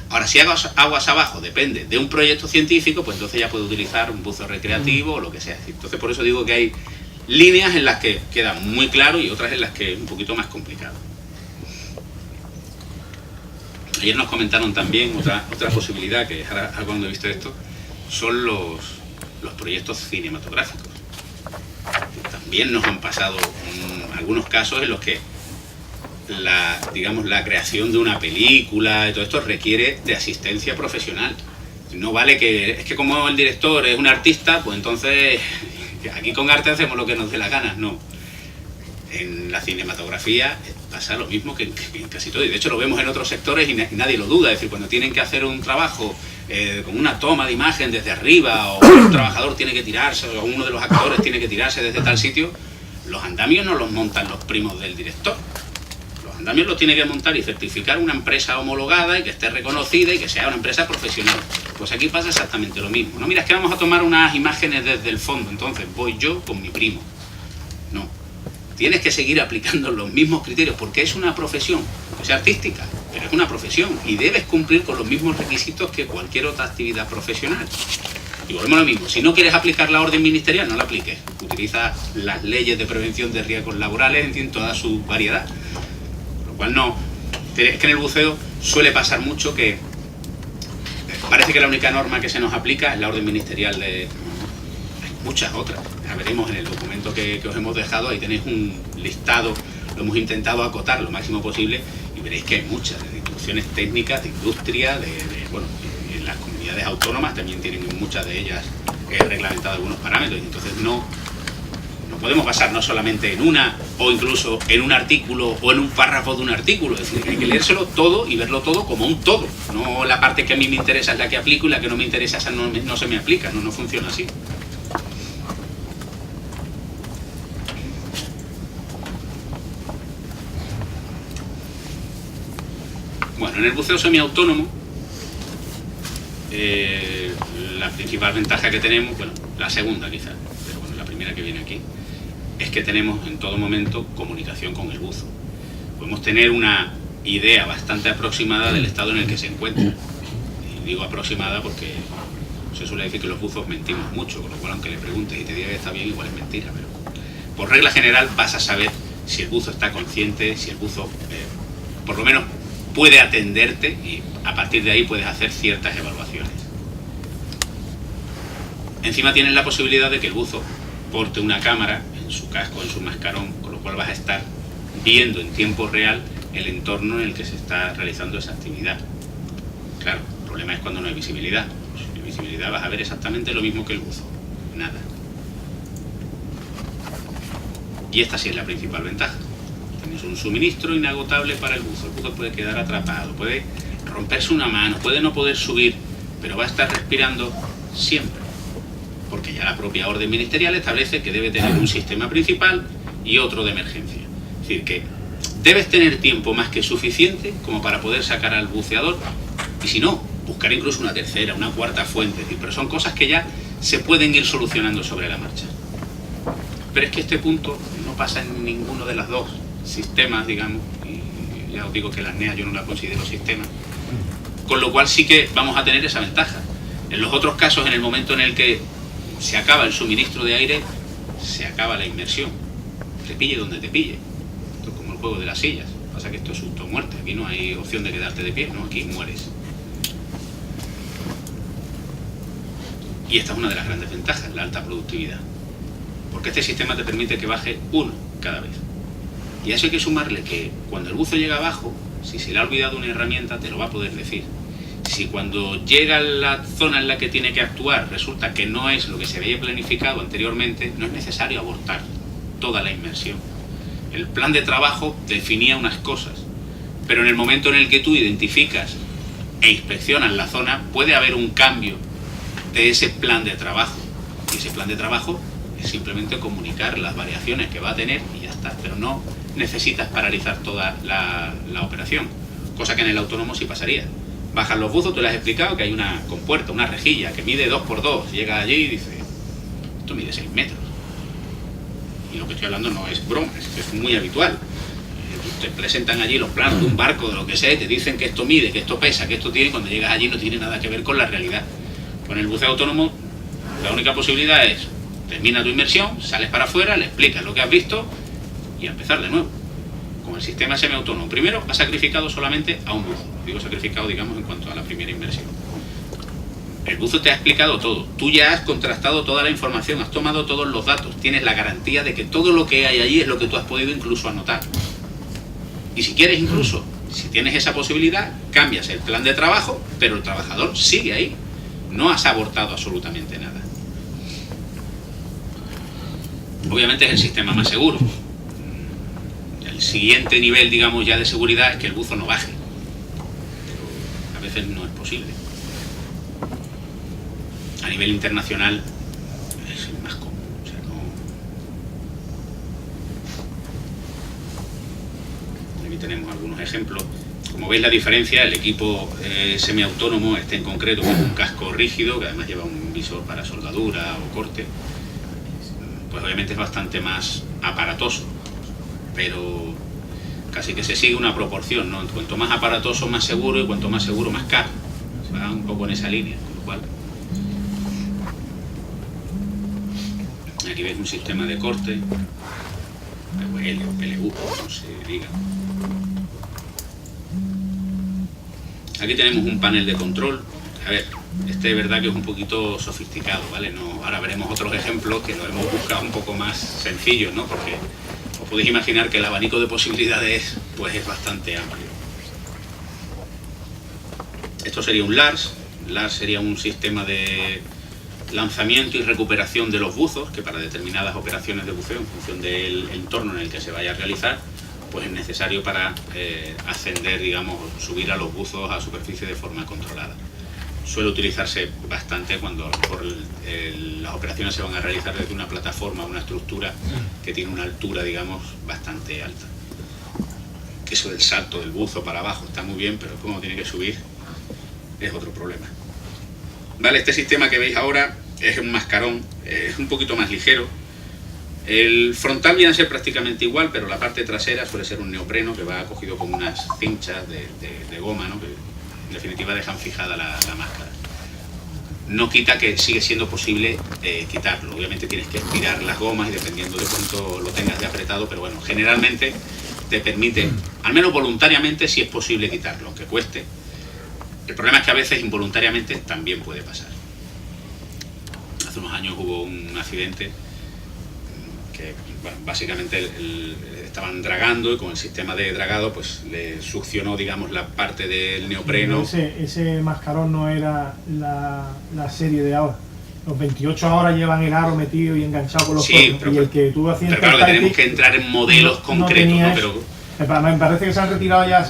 Ahora, si aguas abajo depende de un proyecto científico, pues entonces ya puede utilizar un buzo recreativo o lo que sea. Entonces, por eso digo que hay líneas en las que queda muy claro y otras en las que es un poquito más complicado. Ayer nos comentaron también otra posibilidad, que ahora cuando he visto esto, son los proyectos cinematográficos. También nos han pasado algunos casos en los que la creación de una película y todo esto requiere de asistencia profesional. No vale que, es que como el director es un artista, pues entonces aquí con arte hacemos lo que nos dé la gana. No. En la cinematografía pasa lo mismo que en casi todo, y de hecho lo vemos en otros sectores y nadie lo duda. Es decir, cuando tienen que hacer un trabajo con una toma de imagen desde arriba, o un trabajador tiene que tirarse, o uno de los actores tiene que tirarse desde tal sitio, los andamios no los montan los primos del director. Los andamios los tiene que montar y certificar una empresa homologada y que esté reconocida y que sea una empresa profesional. Pues aquí pasa exactamente lo mismo. No, mira, es que vamos a tomar unas imágenes desde el fondo, entonces voy yo con mi primo. No. Tienes que seguir aplicando los mismos criterios porque es una profesión, o sea, artística, pero es una profesión y debes cumplir con los mismos requisitos que cualquier otra actividad profesional. Y volvemos a lo mismo, si no quieres aplicar la orden ministerial, no la apliques. Utiliza las leyes de prevención de riesgos laborales en toda su variedad. Lo cual no... Es que en el buceo suele pasar mucho que parece que la única norma que se nos aplica es la orden ministerial de... Hay muchas otras. Ya veremos en el documento que os hemos dejado, ahí tenéis un listado, lo hemos intentado acotar lo máximo posible y veréis que hay muchas, de instrucciones técnicas, de industria, bueno, en las comunidades autónomas también tienen muchas de ellas reglamentado algunos parámetros, y entonces no podemos basarnos solamente en una, o incluso en un artículo o en un párrafo de un artículo. Es decir, hay que leérselo todo y verlo todo como un todo, no la parte que a mí me interesa es la que aplico y la que no me interesa esa no se me aplica, no funciona así. Bueno, en el buceo semiautónomo, la principal ventaja que tenemos, bueno, la segunda quizás, pero bueno, la primera que viene aquí, es que tenemos en todo momento comunicación con el buzo. Podemos tener una idea bastante aproximada del estado en el que se encuentra. Y digo aproximada porque se suele decir que los buzos mentimos mucho, con lo cual aunque le preguntes y te diga que está bien, igual es mentira, pero por regla general vas a saber si el buzo está consciente, si el buzo por lo menos puede atenderte, y a partir de ahí puedes hacer ciertas evaluaciones. Encima tienes la posibilidad de que el buzo porte una cámara en su casco, en su mascarón, con lo cual vas a estar viendo en tiempo real el entorno en el que se está realizando esa actividad. Claro, el problema es cuando no hay visibilidad. Pues sin visibilidad vas a ver exactamente lo mismo que el buzo, nada. Y esta sí es la principal ventaja. Tienes un suministro inagotable para el buzo puede quedar atrapado, puede romperse una mano, puede no poder subir, pero va a estar respirando siempre, porque ya la propia orden ministerial establece que debe tener un sistema principal y otro de emergencia. Es decir, que debes tener tiempo más que suficiente como para poder sacar al buceador, y si no, buscar incluso una tercera, una cuarta fuente, es decir, pero son cosas que ya se pueden ir solucionando sobre la marcha. Pero es que este punto no pasa en ninguno de los dos sistemas, digamos, y ya os digo que la NEA yo no la considero sistema, con lo cual sí que vamos a tener esa ventaja. En los otros casos, en el momento en el que se acaba el suministro de aire, se acaba la inmersión, te pille donde te pille. Esto es como el juego de las sillas, pasa que esto es susto o muerte, aquí no hay opción de quedarte de pie, no, aquí mueres. Y esta es una de las grandes ventajas, la alta productividad, porque este sistema te permite que baje uno cada vez. Y a eso hay que sumarle que cuando el buzo llega abajo, si se le ha olvidado una herramienta, te lo va a poder decir. Si cuando llega a la zona en la que tiene que actuar resulta que no es lo que se había planificado anteriormente, no es necesario abortar toda la inmersión. El plan de trabajo definía unas cosas, pero en el momento en el que tú identificas e inspeccionas la zona, puede haber un cambio de ese plan de trabajo. Y ese plan de trabajo es simplemente comunicar las variaciones que va a tener y ya está, pero no necesitas paralizar toda la operación, cosa que en el autónomo sí pasaría. Bajan los buzos, tú le has explicado que hay una compuerta, una rejilla que mide 2×2, llega allí y dice, esto mide 6 metros. Y lo que estoy hablando no es broma, es muy habitual. Te presentan allí los planos de un barco, de lo que sea, y te dicen que esto mide, que esto pesa, que esto tiene, y cuando llegas allí no tiene nada que ver con la realidad. Con el buceo autónomo, la única posibilidad es, termina tu inmersión, sales para afuera, le explicas lo que has visto y a empezar de nuevo. Con el sistema semiautónomo, primero ha sacrificado solamente a un buzo. Digo sacrificado, digamos, en cuanto a la primera inversión. El buzo te ha explicado todo. Tú ya has contrastado toda la información, has tomado todos los datos. Tienes la garantía de que todo lo que hay allí es lo que tú has podido incluso anotar. Y si quieres incluso, si tienes esa posibilidad, cambias el plan de trabajo, pero el trabajador sigue ahí. no has abortado absolutamente nada. Obviamente es el sistema más seguro. El siguiente nivel, digamos, ya de seguridad es que el buzo no baje. Pero a veces no es posible. A nivel internacional es el más común. O sea, no... Aquí tenemos algunos ejemplos. Como veis la diferencia, el equipo semiautónomo, este en concreto, con un casco rígido, que además lleva un visor para soldadura o corte, pues obviamente es bastante más aparatoso, pero casi que se sigue una proporción, ¿no? Cuanto más aparatoso, más seguro, y cuanto más seguro, más caro. Va un poco en esa línea, con lo cual... Aquí veis un sistema de corte, PWL o PLU, como se diga. Aquí tenemos un panel de control. A ver, este es verdad que es un poquito sofisticado, ¿vale? No, ahora veremos otros ejemplos que lo hemos buscado un poco más sencillos, ¿no? Porque os podéis imaginar que el abanico de posibilidades pues es bastante amplio. Esto sería un LARS. LARS sería un sistema de lanzamiento y recuperación de los buzos, que para determinadas operaciones de buceo, en función del entorno en el que se vaya a realizar, pues es necesario para ascender, digamos, subir a los buzos a superficie de forma controlada. Suele utilizarse bastante cuando las operaciones se van a realizar desde una plataforma, una estructura que tiene una altura, digamos, bastante alta. Que eso del salto del buzo para abajo está muy bien, pero como tiene que subir es otro problema. Vale, este sistema que veis ahora es un mascarón, es un poquito más ligero. El frontal viene a ser prácticamente igual, pero la parte trasera suele ser un neopreno que va cogido con unas cinchas de goma, ¿no? Que en definitiva dejan fijada la máscara. No quita que sigue siendo posible quitarlo. Obviamente tienes que estirar las gomas y dependiendo de cuánto lo tengas de apretado, pero bueno, generalmente te permite, al menos voluntariamente, si es posible quitarlo, aunque cueste. El problema es que a veces involuntariamente también puede pasar. Hace unos años hubo un accidente que bueno, básicamente estaban dragando y con el sistema de dragado pues le succionó, digamos, la parte del neopreno. Ese mascarón no era la serie de ahora. Los 28 ahora llevan el aro metido y enganchado con los cuernos, y el que tú hacías... Pero claro que tenemos que entrar en modelos concretos, ¿no? Pero me parece que se han retirado ya,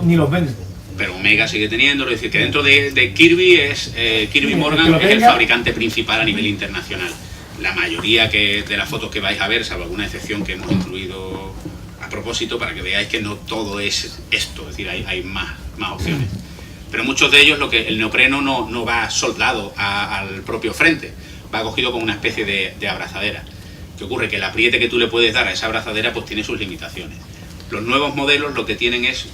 ni los venden. Pero Omega sigue teniéndolo, es decir, que dentro de Kirby Kirby Morgan es el fabricante principal a nivel internacional. La mayoría de las fotos que vais a ver, salvo alguna excepción que hemos incluido a propósito para que veáis que no todo es esto, es decir, hay más opciones. Pero muchos de ellos el neopreno no va soldado al propio frente, va cogido con una especie de abrazadera. ¿Qué ocurre? Que el apriete que tú le puedes dar a esa abrazadera pues tiene sus limitaciones. Los nuevos modelos lo que tienen es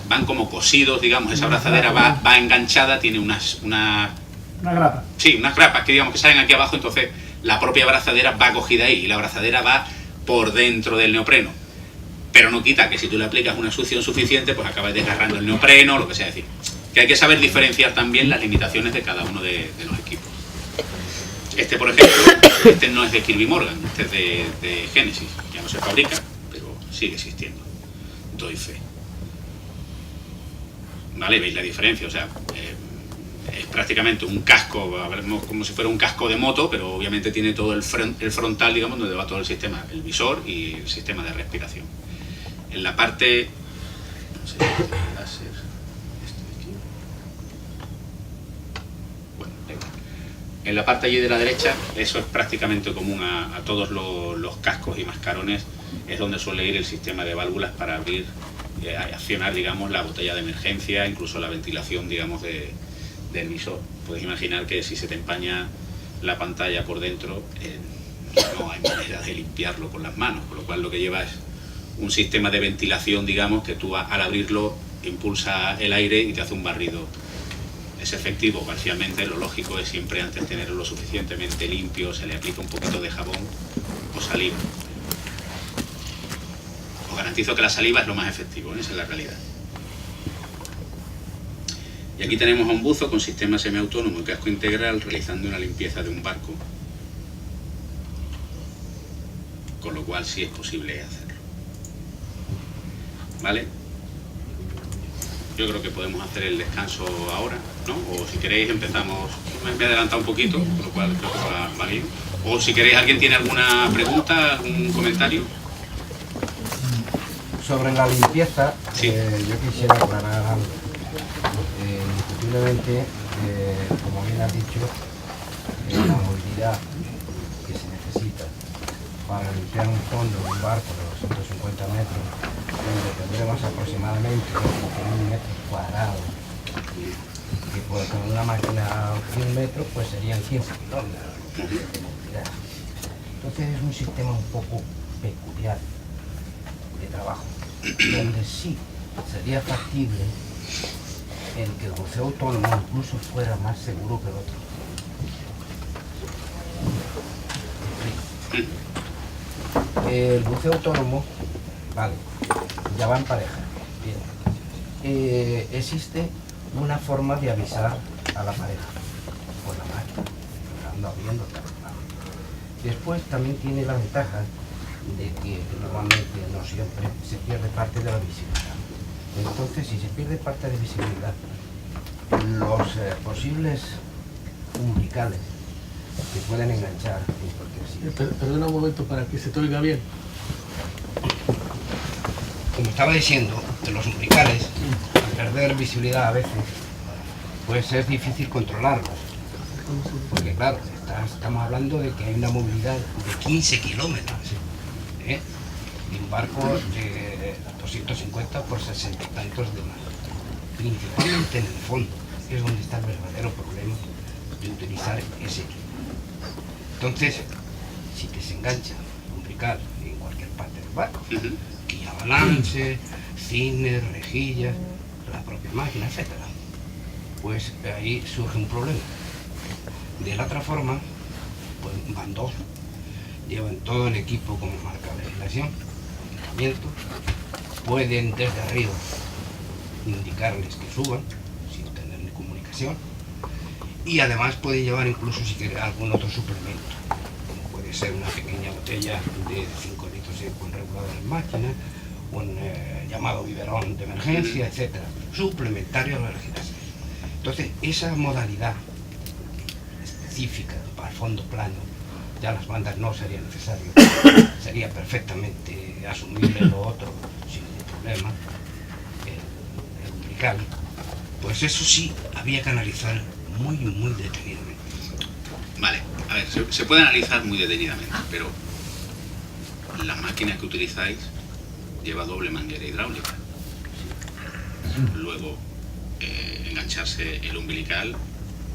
van como cosidos, digamos, esa abrazadera va enganchada, tiene una grapa. Sí, unas grapas que digamos que salen aquí abajo, entonces la propia abrazadera va cogida ahí y la abrazadera va por dentro del neopreno. Pero no quita que si tú le aplicas una succión suficiente, pues acabas desgarrando el neopreno, lo que sea. Es decir, que hay que saber diferenciar también las limitaciones de cada uno de los equipos. Este, por ejemplo, este no es de Kirby Morgan, este es de Genesis. Ya no se fabrica, pero sigue existiendo. Doy fe. ¿Vale? ¿Veis la diferencia? O sea, es prácticamente un casco, como si fuera un casco de moto, pero obviamente tiene todo el frontal, digamos, donde va todo el sistema, el visor y el sistema de respiración. En la parte... No sé si este láser, este de aquí. Bueno, da igual. En la parte allí de la derecha, eso es prácticamente común a todos los cascos y mascarones, es donde suele ir el sistema de válvulas para abrir, accionar, digamos, la botella de emergencia, incluso la ventilación, digamos, del visor. Podéis imaginar que si se te empaña la pantalla por dentro, no hay manera de limpiarlo con las manos, con lo cual lo que lleva es un sistema de ventilación, digamos, que tú al abrirlo impulsa el aire y te hace un barrido. Es efectivo parcialmente, lo lógico es siempre antes tenerlo lo suficientemente limpio, se le aplica un poquito de jabón o saliva. Os garantizo que la saliva es lo más efectivo, esa es la realidad. Y aquí tenemos a un buzo con sistema semiautónomo y casco integral realizando una limpieza de un barco, con lo cual sí es posible hacerlo. ¿Vale? Yo creo que podemos hacer el descanso ahora. ¿no? O si queréis empezamos, me he adelantado un poquito, por lo cual creo que va bien. O si queréis, ¿alguien tiene alguna pregunta, algún comentario? Sobre la limpieza, sí. Yo quisiera aclarar algo. Indiscutiblemente, como bien has dicho, la movilidad que se necesita para limpiar un fondo de un barco de 250 metros, donde tendremos aproximadamente 15.000 metros cuadrados, que con una máquina de 100 metros pues serían 15 kilómetros de movilidad. Entonces es un sistema un poco peculiar de trabajo, donde sí sería factible el que el buceo autónomo incluso fuera más seguro que el otro. El buceo autónomo, vale, ya va en pareja, bien. Existe una forma de avisar a la pareja por la máquina, ando abriendo, después también tiene la ventaja de que normalmente, no siempre, se pierde parte de la visibilidad. Entonces, si se pierde parte de visibilidad, los posibles umbilicales que pueden enganchar en cualquier sitio. Perdona un momento para que se te oiga bien. Como estaba diciendo, de los umbilicales, al perder visibilidad a veces, pues es difícil controlarlos. Porque claro, estamos hablando de que hay una movilidad de 15 kilómetros. ¿Eh? Y un barco de 250 por 60 y tantos de mar. Principalmente en el fondo, es donde está el verdadero problema de utilizar ese equipo. Entonces, si te se engancha un umbilical en cualquier parte del barco, quilla balance, cines, rejillas, la propia máquina, etc., pues ahí surge un problema. De la otra forma, pues van dos, llevan todo el equipo como marca la legislación, equipamiento, pueden desde arriba indicarles que suban sin tener ni comunicación, y además pueden llevar incluso si quieren algún otro suplemento, como puede ser una pequeña botella de 5 litros con regulador en máquina, un llamado biberón de emergencia, etc., suplementario a la legislación. Entonces, esa modalidad específica para el fondo plano, ya las bandas no sería necesario, sería perfectamente asumible lo otro sin ningún problema, el umbilical, pues eso sí había que analizar muy detenidamente. Vale, a ver, se puede analizar muy detenidamente, pero la máquina que utilizáis lleva doble manguera hidráulica. Luego, engancharse el umbilical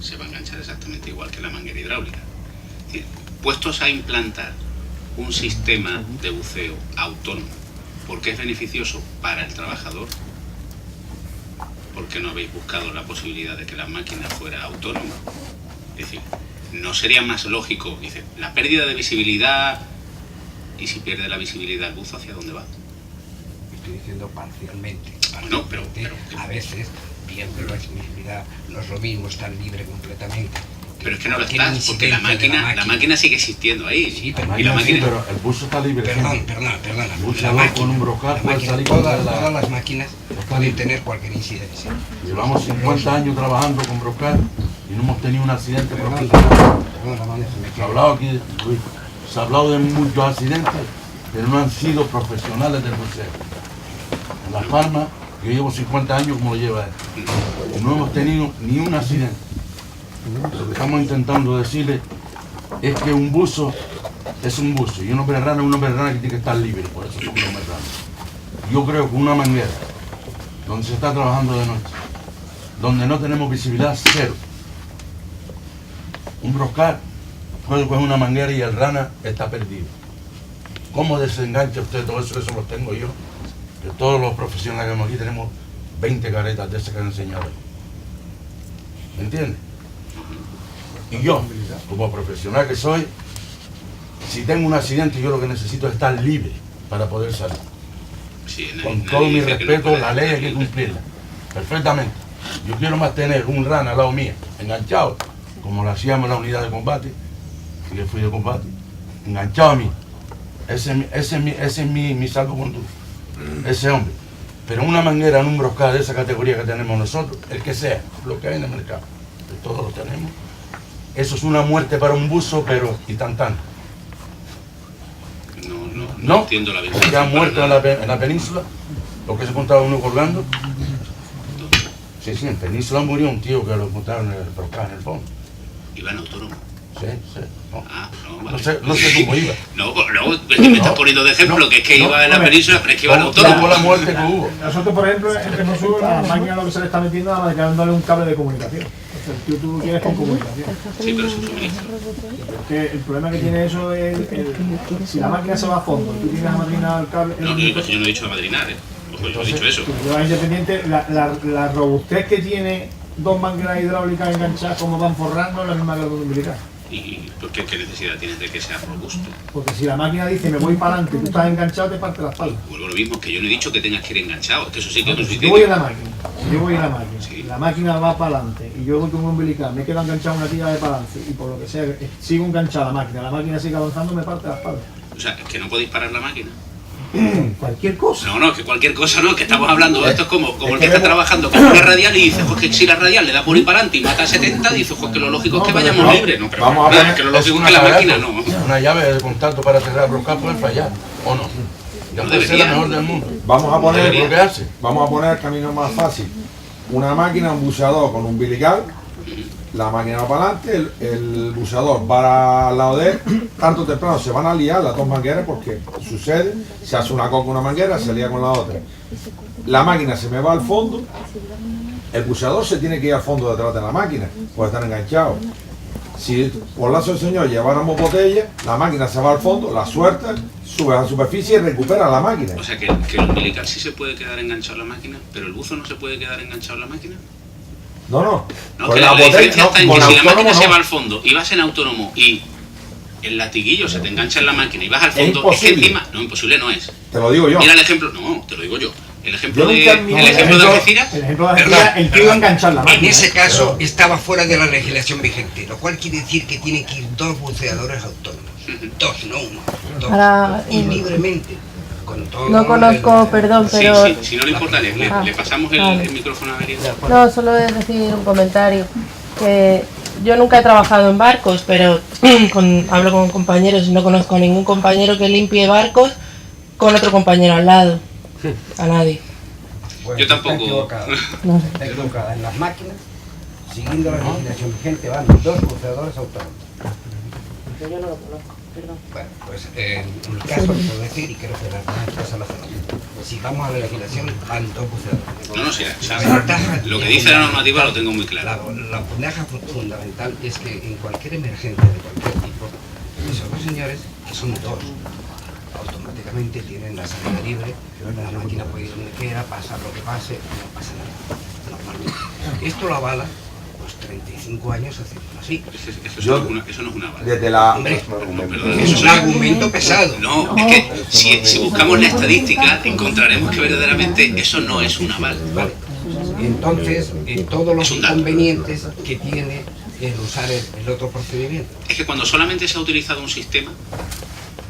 se va a enganchar exactamente igual que la manguera hidráulica. Es decir, puestos a implantar un sistema de buceo autónomo, porque es beneficioso para el trabajador, ¿por qué no habéis buscado la posibilidad de que la máquina fuera autónoma? Es decir, ¿no sería más lógico, dice, la pérdida de visibilidad, y si pierde la visibilidad el buzo, hacia dónde va? Estoy diciendo parcialmente. No, pero a veces pierde la visibilidad, no es lo mismo estar libre completamente. Pero es que no lo estás, porque la máquina sigue existiendo ahí. Sí, pero, y la máquina, sí, pero el buzo está libre. Perdona. La máquina, con un brocal puede salir todas las máquinas pueden tener cualquier incidencia. Llevamos 50 años trabajando con brocal y no hemos tenido un accidente profesional. Se ha hablado aquí, Luis, se ha hablado de muchos accidentes, pero no han sido profesionales del buceo. En Las Palmas, yo llevo 50 años como lo lleva él. No hemos tenido ni un accidente. Lo que estamos intentando decirle es que un buzo es un buzo y un hombre rana es un hombre rana que tiene que estar libre, por eso somos hombres ranas. Yo creo que una manguera donde se está trabajando de noche, donde no tenemos visibilidad, cero. Un brocal puede coger una manguera y el rana está perdido. ¿Cómo desengancha usted todo eso? Eso lo tengo yo. Que todos los profesionales que vemos aquí tenemos 20 caretas de esas que han enseñado. ¿Me entiendes? Y yo, como profesional que soy, si tengo un accidente, yo lo que necesito es estar libre para poder salir. Sí, con todo mi respeto, la ley hay que cumplirla. Perfectamente. Yo quiero más tener un rana al lado mío, enganchado, como lo hacíamos en la unidad de combate, y yo fui de combate, enganchado a mí. Ese es mi salvoconducto. Ese hombre. Pero una manguera en un broscal de esa categoría que tenemos nosotros, el que sea, lo que hay en el mercado, que todos lo tenemos, eso es una muerte para un buzo, pero y tan. No entiendo la vida. Ya han muerto en la península, lo que se contaba uno colgando. Sí, en península murió un tío que lo encontraron en el broscal, en el fondo. ¿Iba en autónomo? Sí. No. Vale. No sé cómo iba. No, me estás poniendo de ejemplo que es que iba en la península, pero es que iba en autónomo. La muerte que hubo. Nosotros, por ejemplo, en Renosur, la máquina lo que se le está metiendo es dándole un cable de comunicación. O sea, tú lo quieres con comunicación. Sí, pero es un suministro. Porque el problema que tiene eso es, si la máquina se va a fondo, tú tienes amadrinado el cable... No, yo no he dicho amadrinar, Ojo, yo he dicho eso. Si llevas independiente, la robustez que tiene dos mangueras hidráulicas enganchadas como van forrando es la misma que la de un umbilical. ¿Y por qué necesidad tienes de que sea robusto? Porque si la máquina dice me voy para adelante y tú estás enganchado, te parte la espalda. Vuelvo a lo mismo, que yo no he dicho que tengas que ir enganchado, es que eso sí que es un Si yo sitio. voy en la máquina, si yo voy en la máquina, Sí. la máquina va para adelante y yo voy con un umbilical, me quedo enganchado en una tira de para adelante y por lo que sea, sigo enganchado a la máquina sigue avanzando, me parte la espalda. O sea, es que no podéis parar la máquina. Cualquier cosa. No, que cualquier cosa no, que estamos hablando, esto es como el que está trabajando con una radial y dice, pues que si la radial le da por ir para adelante y mata a 70, dice, pues que lo lógico es que vayamos libres. No, pero Vamos a poner que lo lógico es que la máquina no. Una llave de contacto para cerrar el broscal puede fallar, ¿o no? Ya puede ser la mejor del mundo. Vamos a poner Lo que hace. el camino más fácil. Una máquina, un buceador con un umbilical, la máquina va para adelante, el buceador va al lado de él, tanto temprano se van a liar las dos mangueras porque sucede, se hace una con una manguera, se lía con la otra. La máquina se me va al fondo, el buceador se tiene que ir al fondo detrás de la máquina, puede estar enganchado. Si por lazo del señor lleváramos botella, la máquina se va al fondo, la suelta, sube a la superficie y recupera la máquina. O sea, que el umbilical sí se puede quedar enganchado en la máquina, pero el buzo no se puede quedar enganchado en la máquina. No. No, Con que la la diferencia botella, está en con que si la autónomo máquina se no. va al fondo y vas en autónomo y el latiguillo se te engancha en la máquina y vas al Es fondo, es que imposible. encima, no, imposible no es. Te lo digo yo. Mira el ejemplo, no, te lo digo yo. El ejemplo Yo de nunca en mi- Algeciras. El ejemplo de Algeciras, el tío enganchar la máquina. En ese caso estaba fuera de la legislación vigente, lo cual quiere decir que tienen que ir dos buceadores autónomos. Dos, no uno. Dos. Ahora, Y libremente. Con todo No conozco, perdón, Sí, pero si no le importa, le pasamos vale. el micrófono a Beria. no, solo es decir un comentario. Que yo nunca he trabajado en barcos, pero hablo con compañeros y no conozco a ningún compañero que limpie barcos con otro compañero al lado. A nadie. Pues Yo tampoco. Está equivocada. No sé. Está equivocada. En las máquinas, siguiendo la legislación vigente, van dos buceadores autónomos. Yo no lo conozco, perdón. Bueno, pues en mi caso lo puedo decir y creo que las demás cosas lo hacen. Si vamos a la legislación, van dos buceadores. No, sí, La sabe. ventaja Lo que dice la normativa lo tengo muy claro. La ventaja fundamental es que en cualquier emergencia de cualquier tipo, esos dos señores, que son dos, automáticamente tienen la salida libre, la máquina puede ir donde quiera, pasar lo que pase, no pasa nada. Normalmente. Esto lo avala los 35 años haciendo así. Eso no es una bala. Desde la... Hombre, No, perdón, es un argumento pesado. No, es que si buscamos la estadística encontraremos que verdaderamente eso no es una bala. Vale. Entonces, todos los Es un dato. inconvenientes que tiene el usar el otro procedimiento. Es que cuando solamente se ha utilizado un sistema,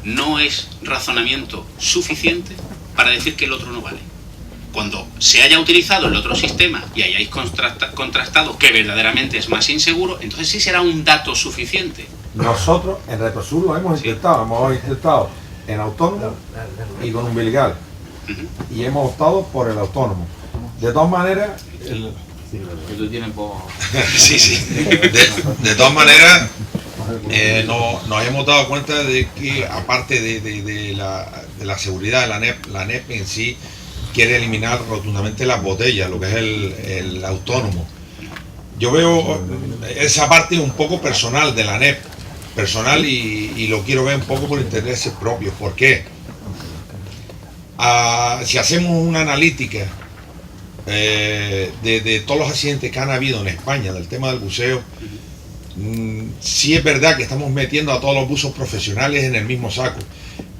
no es razonamiento suficiente para decir que el otro no vale. Cuando se haya utilizado el otro sistema y hayáis contrastado que verdaderamente es más inseguro, entonces sí será un dato suficiente. Nosotros en Retrosur lo hemos intentado en autónomo y con umbilical. Y hemos optado por el autónomo. De todas maneras, Sí. De todas maneras, nos hemos dado cuenta de que aparte de la seguridad, la NEP en sí quiere eliminar rotundamente las botellas, lo que es el autónomo. Yo veo esa parte un poco personal de la NEP, personal y lo quiero ver un poco por intereses propios. ¿Por qué? Si hacemos una analítica de todos los accidentes que han habido en España del tema del buceo, sí es verdad que estamos metiendo a todos los buzos profesionales en el mismo saco,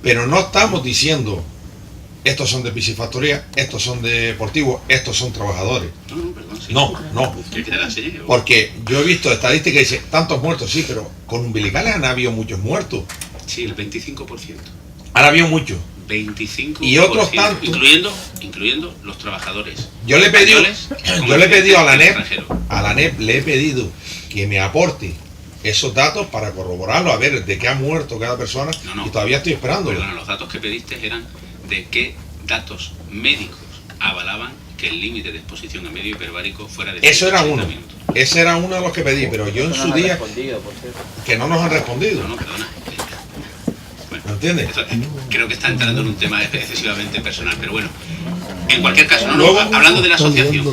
pero no estamos diciendo estos son de piscifactoría, estos son de deportivos, estos son trabajadores. No, perdón, sí. No, ¿Quieres que te la enseñe? porque yo he visto estadísticas que dicen tantos muertos, sí, pero con umbilicales han habido muchos muertos, Sí, el 25%. han habido muchos. 25%, y otros tantos, incluyendo los trabajadores. Yo le he pedido a la NEP le he pedido que me aporte esos datos para corroborarlo, a ver de qué ha muerto cada persona, y todavía estoy esperándolo. Perdona, los datos que pediste eran de qué datos médicos avalaban que el límite de exposición a medio hiperbárico fuera de 180 minutos. Ese era uno de los que pedí, pero yo en su día... Que no nos han respondido. No, perdona. Bueno, ¿me entiendes? Creo que está entrando en un tema excesivamente personal, pero bueno. En cualquier caso, hablando de la asociación.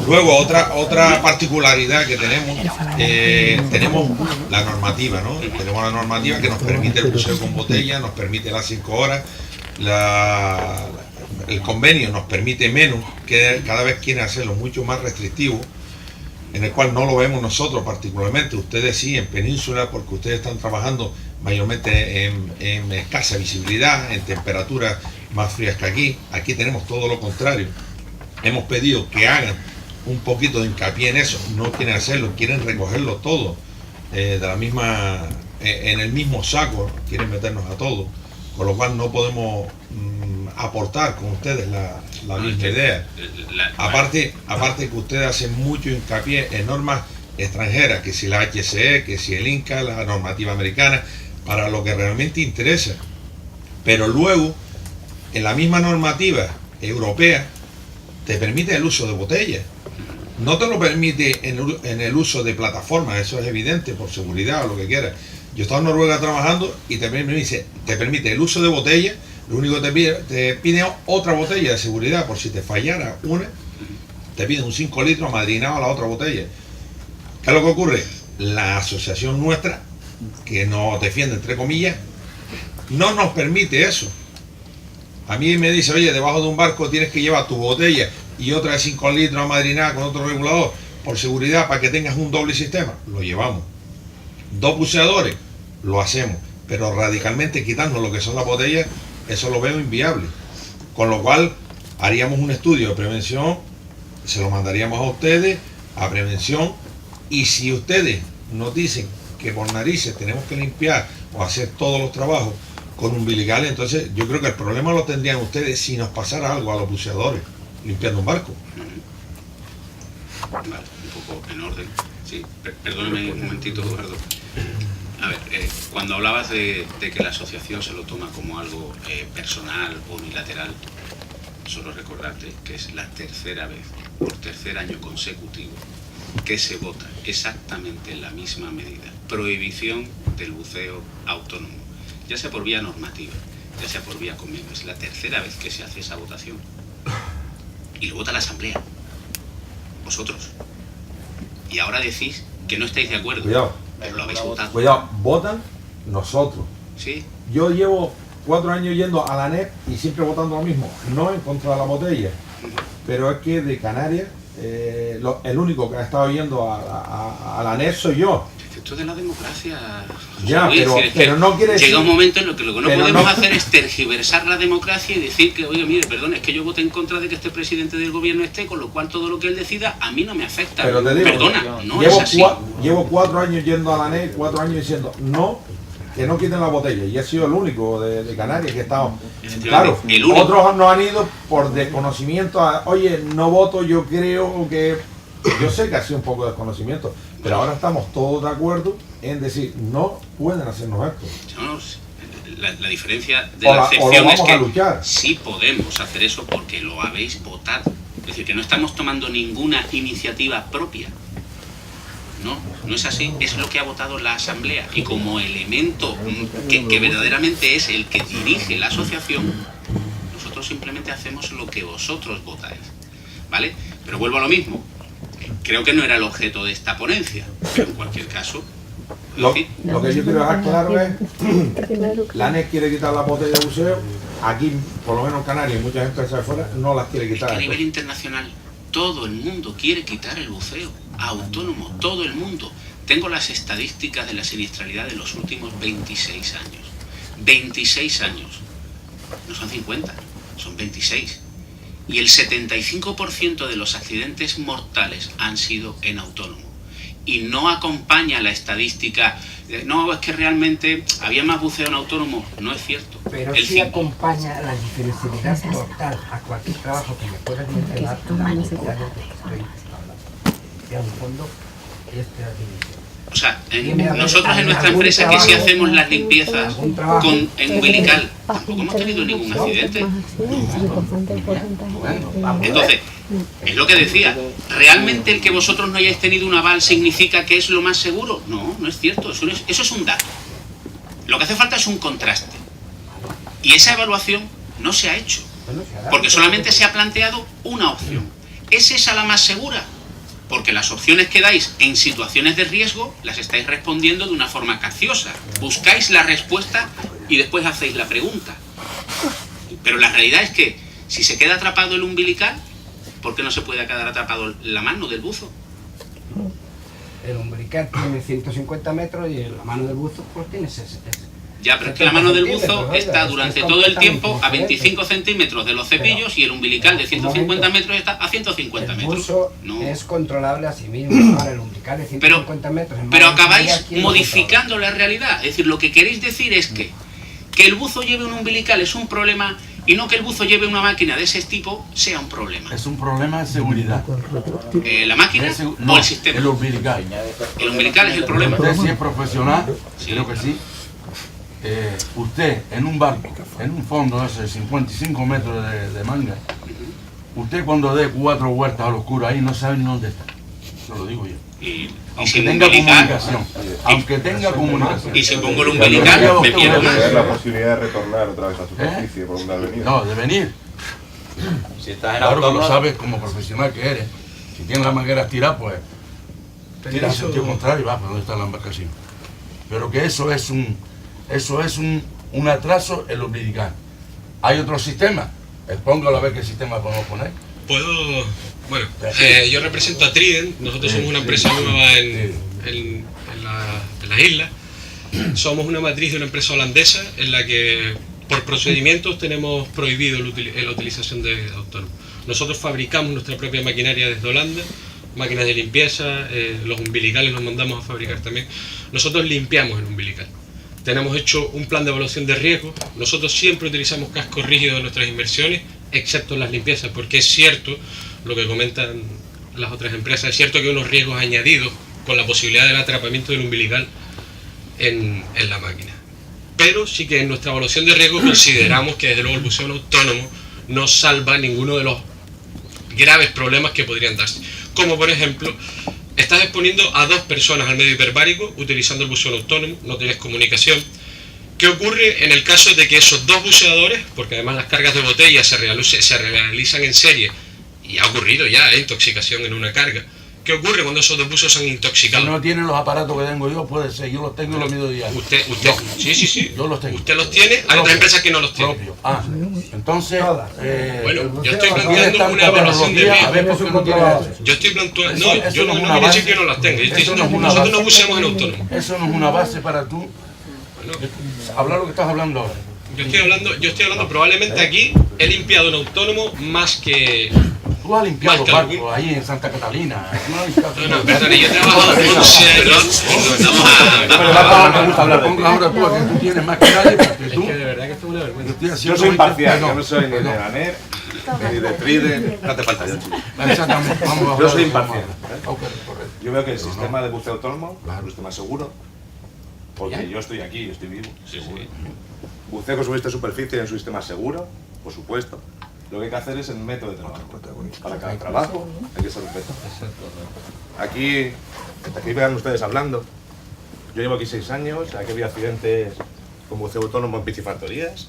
Luego, otra particularidad que tenemos la normativa, ¿no? Tenemos la normativa que nos permite el buceo con botella, nos permite las 5 horas, el convenio nos permite menos, que cada vez quiere hacerlo mucho más restrictivo, en el cual no lo vemos nosotros particularmente, ustedes sí, en Península, porque ustedes están trabajando mayormente en escasa visibilidad, en temperaturas más frías que aquí tenemos todo lo contrario. Hemos pedido que hagan un poquito de hincapié en eso, no quieren hacerlo, quieren recogerlo todo, de la misma, en el mismo saco, quieren meternos a todo, con lo cual no podemos aportar con ustedes la misma idea. Aparte que ustedes hacen mucho hincapié en normas extranjeras, que si la HCE, que si el INCA, la normativa americana, para lo que realmente interesa. Pero luego, en la misma normativa europea, te permite el uso de botellas. No te lo permite en el uso de plataformas, eso es evidente, por seguridad o lo que quieras. Yo estaba en Noruega trabajando y te permite el uso de botellas. Lo único que te pide otra botella de seguridad, por si te fallara una, te piden un 5 litros amadrinado a la otra botella. ¿Qué es lo que ocurre? La asociación nuestra, que nos defiende entre comillas, no nos permite eso. A mí me dice, oye, debajo de un barco tienes que llevar tu botella y otra de 5 litros amadrinada con otro regulador, por seguridad, para que tengas un doble sistema. Lo llevamos. 2 buceadores, lo hacemos, pero radicalmente quitarnos lo que son las botellas, eso lo veo inviable. Con lo cual, haríamos un estudio de prevención, se lo mandaríamos a ustedes, a prevención, y si ustedes nos dicen que por narices tenemos que limpiar o hacer todos los trabajos con umbilicales, entonces yo creo que el problema lo tendrían ustedes si nos pasara algo a los buceadores limpiando un barco. Vale, un poco en orden. Sí, perdóname un momentito, Eduardo. A ver, cuando hablabas de que la asociación se lo toma como algo personal o unilateral, solo recordarte que es la tercera vez, por tercer año consecutivo, que se vota exactamente la misma medida. Prohibición del buceo autónomo, ya sea por vía normativa, ya sea por vía convenio. Es la tercera vez que se hace esa votación. Y lo vota la Asamblea. Vosotros. Y ahora decís que no estáis de acuerdo. Cuidado. Pero lo habéis votado. Cuidado, votan nosotros. Sí. Yo llevo 4 años yendo a la NEP y siempre votando lo mismo, no en contra de la botella. Pero es que de Canarias, el único que ha estado yendo a la NEP soy yo. Esto de la democracia. Ya, pero no quiere decir. Llega un momento en lo que lo que no podemos hacer es tergiversar la democracia y decir que, oye, mire, perdón, es que yo voté en contra de que este presidente del gobierno esté, con lo cual todo lo que él decida a mí no me afecta. Pero te digo, perdona, no es así. Llevo 4 años yendo a la NEP, 4 años diciendo no, que no quiten la botella. Y he sido el único de Canarias que he estado. Claro, otros no han ido por desconocimiento. Oye, no voto, yo creo que. Yo sé que ha sido un poco de desconocimiento, pero ahora estamos todos de acuerdo en decir, no pueden hacernos esto. No, la diferencia de la excepción es que sí podemos hacer eso porque lo habéis votado. Es decir, que no estamos tomando ninguna iniciativa propia. No es así, es lo que ha votado la Asamblea. Y como elemento que verdaderamente es el que dirige la asociación, nosotros simplemente hacemos lo que vosotros votáis. ¿Vale? Pero vuelvo a lo mismo. Creo que no era el objeto de esta ponencia, pero en cualquier caso... Lo que yo quiero dejar claro es la ANEP quiere quitar la botella de buceo, aquí, por lo menos en Canarias y muchas empresas de fuera, no las quiere quitar. Es que a nivel internacional, todo el mundo quiere quitar el buceo autónomo, todo el mundo. Tengo las estadísticas de la siniestralidad de los últimos 26 años. 26 años. No son 50, son 26. Y el 75% de los accidentes mortales han sido en autónomo. y no acompaña la estadística. No, es que realmente había más buceo en autónomo. No es cierto. Pero sí acompaña la diferencialidad total a cualquier trabajo que me pueda mencionar la movilidad de que estoy hablando. Y a un fondo, esta división. O sea, nosotros en nuestra empresa que si hacemos las limpiezas en umbilical, tampoco hemos tenido ningún accidente. Entonces, es lo que decía, ¿realmente el que vosotros no hayáis tenido un aval significa que es lo más seguro? No, no es cierto, eso es un dato. Lo que hace falta es un contraste. Y esa evaluación no se ha hecho, porque solamente se ha planteado una opción. ¿Es esa la más segura? Porque las opciones que dais en situaciones de riesgo las estáis respondiendo de una forma capciosa. Buscáis la respuesta y después hacéis la pregunta. Pero la realidad es que si se queda atrapado el umbilical, ¿por qué no se puede quedar atrapado la mano del buzo? El umbilical tiene 150 metros y la mano del buzo pues tiene 60. Ya, pero es que la mano del buzo está durante todo el tiempo a 25 centímetros de los cepillos y el umbilical de 150 metros está a 150 metros. El buzo es controlable a sí mismo. Ahora el umbilical de 150 metros. Pero acabáis modificando la realidad. Es decir, lo que queréis decir es que el buzo lleve un umbilical es un problema y no que el buzo lleve una máquina de ese tipo sea un problema. Es un problema de seguridad. ¿La máquina o el sistema? El umbilical. El umbilical es el problema. Usted si es profesional, creo que sí. Usted en un barco, en un fondo de 55 metros de manga, usted cuando dé 4 vueltas al oscuro ahí no sabe ni dónde está. Eso lo digo yo. Aunque tenga comunicación. Aunque tenga comunicación. Y si pongo el umbilical, me pierdo más. La posibilidad de retornar otra vez a superficie por una avenida. No, de venir. Si estás en claro que lo sabes como profesional que eres. Si tienes las mangueras tiradas, pues tiras en sentido contrario y vas para donde está la embarcación. Pero que eso es un atraso en lo umbilical. ¿Hay otro sistema? Póngalo a ver qué sistema podemos poner. Bueno, yo represento a Trident. Nosotros somos una empresa nueva en las islas. Somos una matriz de una empresa holandesa en la que por procedimientos tenemos prohibido la utilización de autónomos. Nosotros fabricamos nuestra propia maquinaria desde Holanda, máquinas de limpieza, los umbilicales los mandamos a fabricar también. Nosotros limpiamos el umbilical. Tenemos hecho un plan de evaluación de riesgo. Nosotros siempre utilizamos cascos rígidos en nuestras inversiones, excepto en las limpiezas, porque es cierto lo que comentan las otras empresas, es cierto que hay unos riesgos añadidos con la posibilidad del atrapamiento del umbilical en la máquina. Pero sí que en nuestra evaluación de riesgo consideramos que desde luego el buceo autónomo no salva ninguno de los graves problemas que podrían darse. Como por ejemplo, estás exponiendo a 2 personas al medio hiperbárico utilizando el buceo autónomo, no tienes comunicación. ¿Qué ocurre en el caso de que esos 2 buceadores, porque además las cargas de botella se realizan en serie, y ha ocurrido ya intoxicación en una carga? ¿Qué ocurre cuando esos 2 buzos son intoxicados? Si no tienen los aparatos que tengo yo, puede ser, yo los tengo y los mido diario. Usted, sí. Yo los tengo. Usted los tiene, hay otras empresas que no los tienen. Entonces, bueno, yo estoy planteando una evaluación de riesgo. Yo estoy planteando, no, yo no quiero decir que no las tenga. Nosotros no buceamos en autónomo. Eso no es una base para tú hablar lo que estás hablando ahora. Yo estoy hablando probablemente aquí he limpiado en autónomo más que... Tú has limpiado barcos ahí en Santa Catalina. No, perdón, yo he trabajado 11 años. Vamos a hablar. Ponga ahora tú, que tú tienes más que nadie, porque tú... Es que de verdad que esto es una vergüenza. Yo soy imparcial, yo no soy ni de ANER, ni de Trident. No te falta yo, chico. Exactamente, vamos a hablar. Yo soy imparcial. Yo veo que el sistema de buceo autónomo es un sistema seguro, porque yo estoy aquí, yo estoy vivo. Buceo con su superficie en su sistema seguro, por supuesto. Lo que hay que hacer es el método de trabajo. Para cada trabajo hay que ser un método. Aquí vean ustedes hablando. Yo llevo aquí 6 años, aquí había accidentes con buceo autónomo en piscifactorías.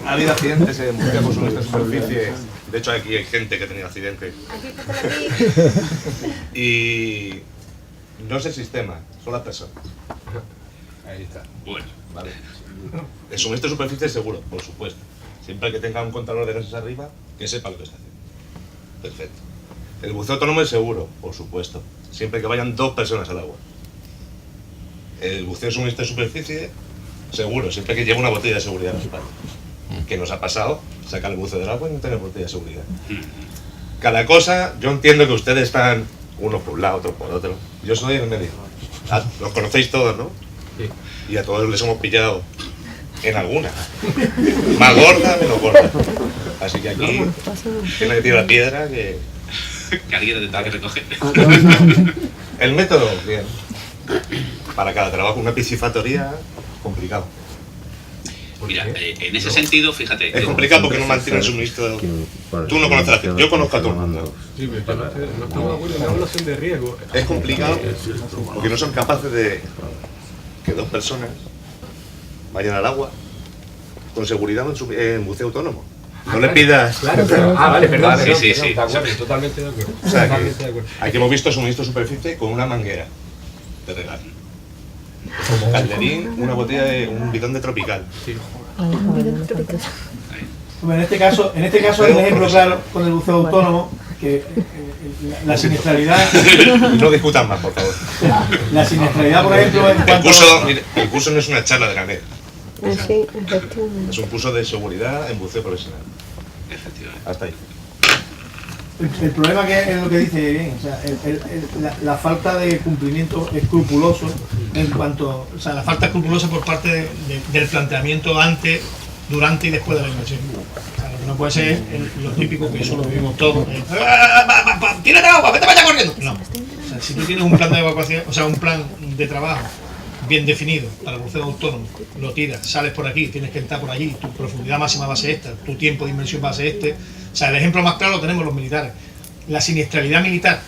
Ha habido accidentes en buceo con su superficie. De hecho, aquí hay gente que ha tenido accidentes. Y no es el sistema, son las personas. Ahí está. Bueno. Vale. El suministro de superficie es seguro, por supuesto. Siempre que tenga un contador de gases arriba, que sepa lo que está haciendo. Perfecto. El buceo autónomo es seguro, por supuesto. Siempre que vayan 2 personas al agua. El buceo de suministro de superficie, seguro. Siempre que lleve una botella de seguridad en la espalda. que nos ha pasado sacar el buceo del agua y no tener botella de seguridad. Cada cosa, yo entiendo que ustedes están uno por un lado, otro por otro. Yo soy en el medio. Los conocéis todos, ¿no? Sí. Y a todos les hemos pillado en alguna. Más gorda, menos gorda. Así que aquí tiene que tirar la piedra que alguien te tenga que recoger. El método, bien. Para cada trabajo, una piscifactoría, complicado. Mira, en ese sentido, fíjate. Es complicado porque no mantiene el suministro. Tú no conoces a la gente, yo conozco a todo el mundo. Sí, pero no estamos de acuerdo en la evaluación de riesgo. Es complicado porque no son capaces de que dos personas vayan al agua con seguridad en buceo autónomo. No le pidas. Claro, pero. Vale, perdón. Sí. De acuerdo, totalmente de acuerdo. O sea, aquí hemos visto suministro de superficie con una manguera de regar. Como calderín, una botella de un bidón de tropical. En este caso hay un ejemplo claro con el buceo autónomo que la siniestralidad. No discutan más, por favor. La siniestralidad, por ejemplo, en cuanto el curso no es una charla de la NEP. Sí, efectivamente. Es un curso de seguridad en buceo profesional. Efectivamente. Hasta ahí. El problema que es lo que dice bien, o sea, la falta de cumplimiento escrupuloso en cuanto, o sea, la falta escrupulosa por parte del planteamiento antes, durante y después de la inversión. O sea, lo que no puede ser lo típico que eso lo vivimos todos. ¡Tírate agua! ¡Vete para allá corriendo! No. O sea, si tú tienes un plan de evacuación, o sea, un plan de trabajo bien definido para el buceo autónomo, lo tiras, sales por aquí, tienes que entrar por allí, tu profundidad máxima va a ser esta, tu tiempo de inmersión va a ser este. O sea, el ejemplo más claro lo tenemos los militares. La siniestralidad militar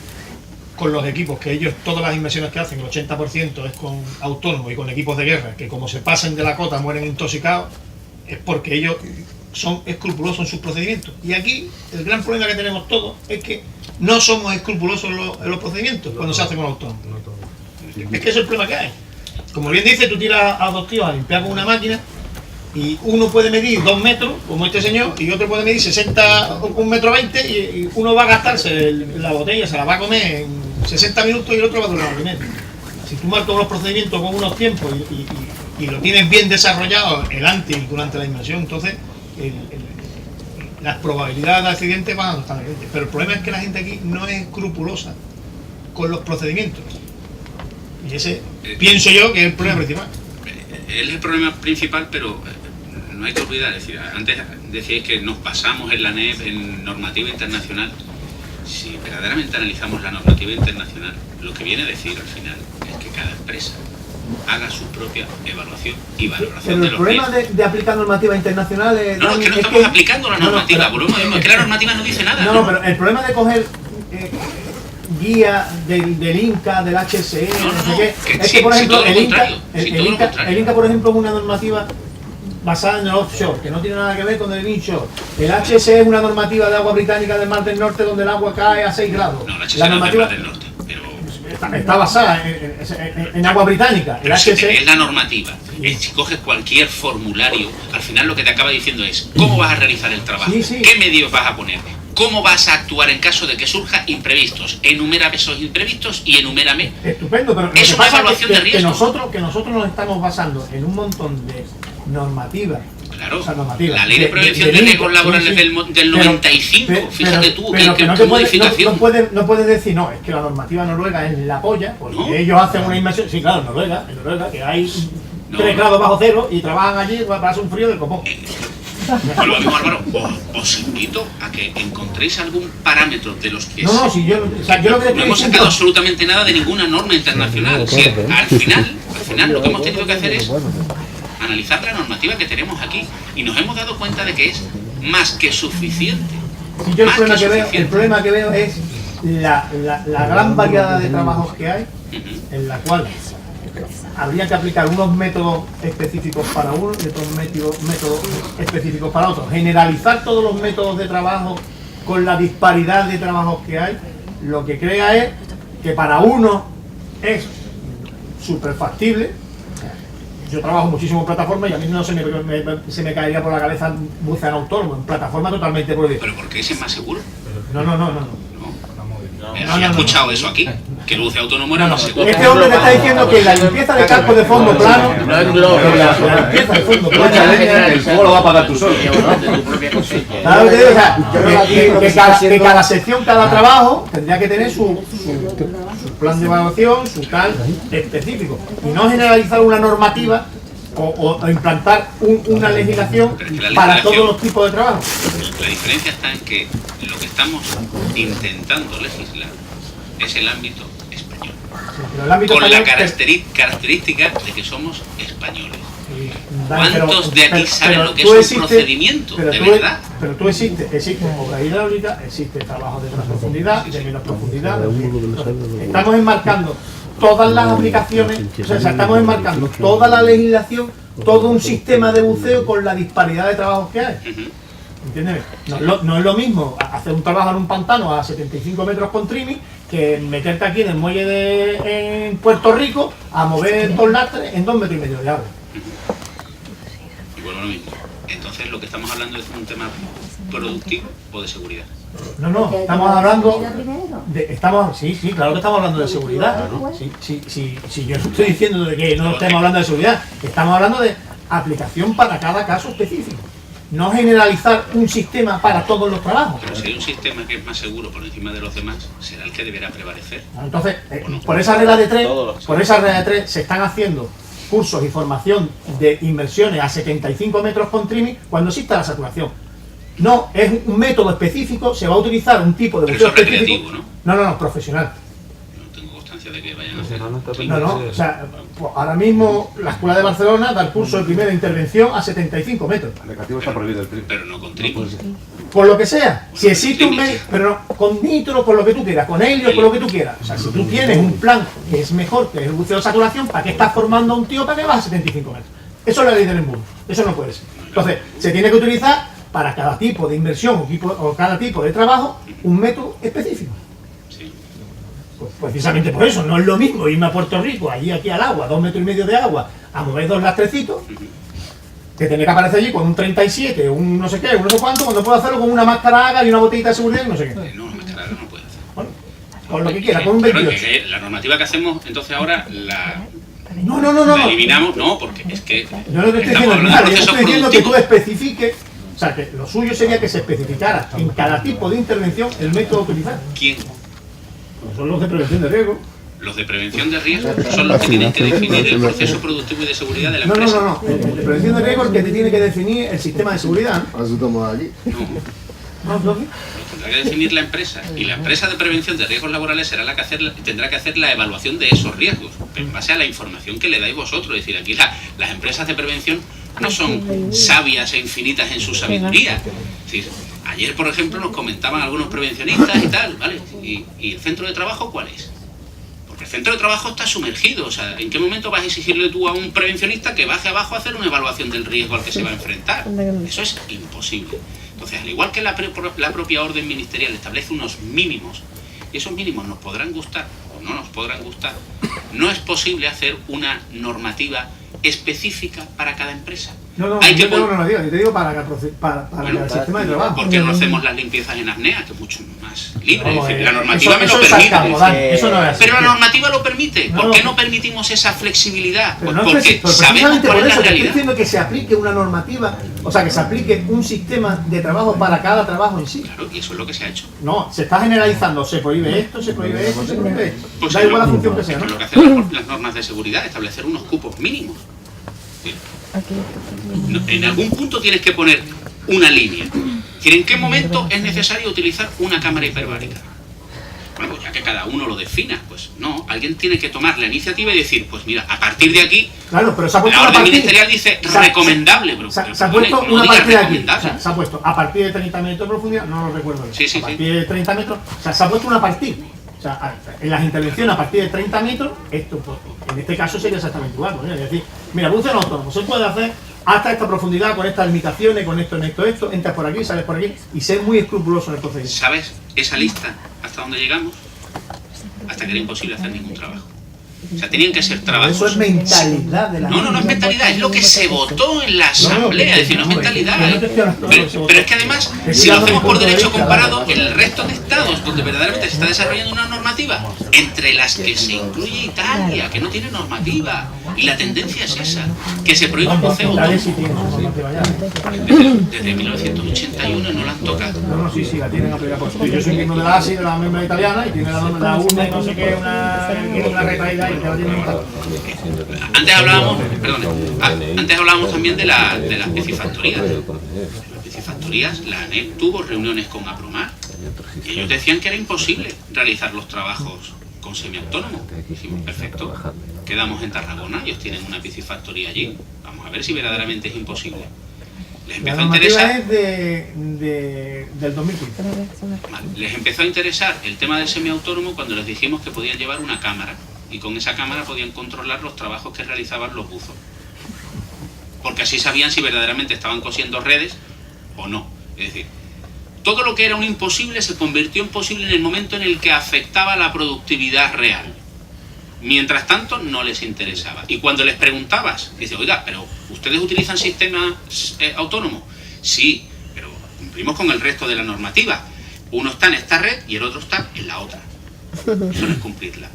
con los equipos, que ellos, todas las inversiones que hacen, el 80% es con autónomos y con equipos de guerra, que como se pasen de la cota mueren intoxicados, es porque ellos son escrupulosos en sus procedimientos. Y aquí el gran problema que tenemos todos es que no somos escrupulosos en los procedimientos cuando se hace con autónomos. Es que ese es el problema que hay. Como bien dice, tú tiras a dos tíos a limpiar con una máquina y uno puede medir 2 metros, como este señor, y otro puede medir 1,20 metros, y uno va a gastarse la botella, se la va a comer en 60 minutos y el otro va a durar 1 minuto. Si tú marcas unos procedimientos con unos tiempos y lo tienes bien desarrollado el antes y durante la inmersión, entonces las probabilidades de accidentes van a estar evidentes. Pero el problema es que la gente aquí no es escrupulosa con los procedimientos. Y ese, pienso yo, que es el problema principal. Es el problema principal, pero no hay que olvidar, es decir, antes decíais que nos basamos en la NEP, en normativa internacional. Si verdaderamente analizamos la normativa internacional, lo que viene a decir al final es que cada empresa haga su propia evaluación y valoración pero de el los problema de aplicar normativa internacional es... No, es que no estamos aplicando la normativa, es que la normativa no dice nada. No, pero el problema de coger guía del INCA, del HSE, no sé qué, es que, por ejemplo, el INCA, por ejemplo, es una normativa basada en el offshore, que no tiene nada que ver con el inshore. El HSE es una normativa de agua británica del Mar del Norte donde el agua cae a 6 grados. No, el HSE la normativa no es del Mar del Norte, pero... está basada en agua británica. El HSE es la normativa. Si coges cualquier formulario, al final lo que te acaba diciendo es cómo vas a realizar el trabajo, qué medios vas a poner, cómo vas a actuar en caso de que surjan imprevistos. Enumérame esos imprevistos y enumérame. Estupendo, pero es una evaluación de riesgo. Que nosotros nos estamos basando en un montón de normativas. Claro, o sea, normativa, la ley de prevención de riesgos laborales del 95, fíjate tú, que no modificación. No puedes decir, no, es que la normativa noruega es la polla, porque ellos hacen una inversión. Sí, claro, en Noruega, que hay 3 grados bajo cero y trabajan allí para hacer un frío del copón. Pues lo mismo, Álvaro, os invito a que encontréis algún parámetro de los que no hemos sacado absolutamente nada de ninguna norma internacional. Al final lo que hemos tenido que hacer es analizar la normativa que tenemos aquí y nos hemos dado cuenta de que es más que suficiente. Yo el problema que veo es la gran variedad de trabajos que hay, en la cual habría que aplicar unos métodos específicos para uno y otros métodos específicos para otros. Generalizar todos los métodos de trabajo con la disparidad de trabajos que hay, lo que crea es que para uno es súper factible. Yo trabajo muchísimo en plataforma y a mí no se me caería por la cabeza bucear autónomo, en plataforma totalmente prohibida. ¿Pero por qué ese es más seguro? No. ¿Has escuchado eso aquí? Que el buceo autónomo era más seguro. Este hombre te está diciendo que la limpieza de campos de fondo plano, la limpieza de fondo plano, el fuego lo va a pagar tú solo. claro que te digo, o sea, que cada sección, cada trabajo tendría que tener su plan de evaluación, su tal específico, y no generalizar una normativa o implantar una legislación para todos los tipos de trabajo. La diferencia está en que lo que estamos intentando legislar es el ámbito español, con la característica de que somos españoles. ¿Cuántos de aquí saben lo que es un procedimiento, de verdad? Pero tú existe obra hidráulica, existe trabajo de más profundidad, de menos profundidad. Estamos enmarcando todas las aplicaciones, o sea, estamos enmarcando toda la legislación, todo un sistema de buceo con la disparidad de trabajos que hay. ¿Entiendes? No es lo mismo hacer un trabajo en un pantano a 75 metros con trimming que meterte aquí en el muelle en Puerto Rico a mover 2 lastres en 2,5 metros de agua. Y bueno, lo mismo. Entonces lo que estamos hablando es un tema productivo o de seguridad. No, estamos hablando de... Sí, claro que estamos hablando de seguridad. Sí, yo no estoy diciendo de que no estemos hablando de seguridad. Estamos hablando de aplicación para cada caso específico. No generalizar un sistema para todos los trabajos. Pero si hay un sistema que es más seguro por encima de los demás, será el que deberá prevalecer. Entonces, por esa regla de 3, se están haciendo cursos y formación de inmersiones a 75 metros con trimming cuando exista la saturación. No, es un método específico, se va a utilizar un tipo de buceo específico. No, profesional. No tengo constancia de que vayan a hacer. O sea, pues ahora mismo la Escuela de Barcelona da el curso de primera intervención a 75 metros. El negativo está prohibido el pero no con trimming. Por lo que sea, si existe un medio, pero no, con nitro, por lo que tú quieras, con helio, por lo que tú quieras. O sea, si tú tienes un plan que es mejor que el buceo de saturación, ¿para qué estás formando a un tío para que vas a 75 metros? Eso es la ley del embudo, eso no puede ser. Entonces, se tiene que utilizar para cada tipo de inversión o cada tipo de trabajo un método específico. Pues precisamente por eso, no es lo mismo irme a Puerto Rico, allí aquí al agua, 2,5 metros de agua, a mover 2 lastrecitos, que tener que aparecer allí con un 37, un no sé qué, un no sé cuánto, cuando puedo hacerlo con una máscara AGA y una botellita de seguridad y no sé qué. No, una máscara AGA no puede hacer. Bueno, con lo que quiera, con un 28. Pero la normativa que hacemos, entonces ahora la eliminamos, no, porque es que... Yo no te estoy diciendo nada, yo estoy diciendo que tú especifiques, o sea, que lo suyo sería que se especificara en cada tipo de intervención el método a utilizar. ¿Quién? Pues son los de prevención de riesgo. Los de prevención de riesgo son los que tienen que definir el proceso productivo y de seguridad de la empresa. No. El de prevención de riesgo es el que te tiene que definir el sistema de seguridad. Por eso estamos aquí. No, lo tendrá que definir la empresa. Y la empresa de prevención de riesgos laborales será la que tendrá que hacer la evaluación de esos riesgos, en base a la información que le dais vosotros. Es decir, aquí las empresas de prevención no son sabias e infinitas en su sabiduría. Es decir, ayer, por ejemplo, nos comentaban algunos prevencionistas y tal, ¿vale? ¿Y el centro de trabajo cuál es? Porque el centro de trabajo está sumergido. O sea, ¿en qué momento vas a exigirle tú a un prevencionista que baje abajo a hacer una evaluación del riesgo al que se va a enfrentar? Eso es imposible. Entonces, al igual que la propia orden ministerial establece unos mínimos, y esos mínimos nos podrán gustar o no nos podrán gustar, no es posible hacer una normativa específica para cada empresa. No, yo tengo una normativa, yo te digo para el sistema de trabajo. ¿Por qué no hacemos las limpiezas en apnea, que es mucho más libre? Es decir, la normativa me lo permite. Eso no es así. Pero la normativa lo permite. ¿Por qué no permitimos esa flexibilidad? Pues porque sabemos cuál es la realidad. Estoy diciendo que se aplique una normativa, o sea, que se aplique un sistema de trabajo para cada trabajo en sí. Claro, y eso es lo que se ha hecho. No, se está generalizando, se prohíbe esto, se prohíbe esto, se prohíbe esto. Pues da igual la función que sea, ¿no? Lo que hacen las normas de seguridad, establecer unos cupos mínimos. En algún punto tienes que poner una línea. ¿En qué momento es necesario utilizar una cámara hiperbárica? Bueno, pues ya que cada uno lo defina, pues no, alguien tiene que tomar la iniciativa y decir, pues mira, a partir de aquí, claro, pero se ha puesto la orden ministerial dice recomendable, pero se ha puesto una parte de aquí, se ha puesto a partir de 30 metros de profundidad, no lo recuerdo bien, a partir de 30 metros, o sea, se ha puesto una partida. O sea, en las intervenciones a partir de 30 metros, esto pues, en este caso sería exactamente igual. ¿No? Es decir, mira, buceo autónomo se puede hacer hasta esta profundidad, con estas limitaciones, con esto, entras por aquí, sales por aquí, y ser muy escrupuloso en el procedimiento. ¿Sabes esa lista hasta dónde llegamos? Hasta que era imposible hacer ningún trabajo. O sea, tenían que ser trabajos. Eso es mentalidad de la gente. No es mentalidad, es lo que se votó en la asamblea, es decir, no es mentalidad. Pero es que además, si lo hacemos por derecho comparado, el resto de estados donde verdaderamente se está desarrollando una normativa, entre las que se incluye Italia, que no tiene normativa, y la tendencia es esa, que se prohíbe el buceo autónomo. Desde 1981 no la han tocado. No, sí, la tienen aplicada. Yo soy miembro de la ASI, de la membra italiana, y tiene la UNE, no sé qué, una retraída. Antes hablábamos también de las piscifactorías. Las piscifactorías, la ANEP tuvo reuniones con Apromar y ellos decían que era imposible realizar los trabajos con semiautónomo. Dijimos, perfecto, quedamos en Tarragona, ellos tienen una piscifactoría allí, vamos a ver si verdaderamente es imposible. Les empezó a interesar. Es del 2015. Vale, les empezó a interesar el tema del semiautónomo cuando les dijimos que podían llevar una cámara y con esa cámara podían controlar los trabajos que realizaban los buzos. Porque así sabían si verdaderamente estaban cosiendo redes o no. Es decir, todo lo que era un imposible se convirtió en posible en el momento en el que afectaba la productividad real. Mientras tanto, no les interesaba. Y cuando les preguntabas, dice, oiga, pero ¿ustedes utilizan sistemas autónomos? Sí, pero cumplimos con el resto de la normativa. Uno está en esta red y el otro está en la otra. Eso no es cumplirla.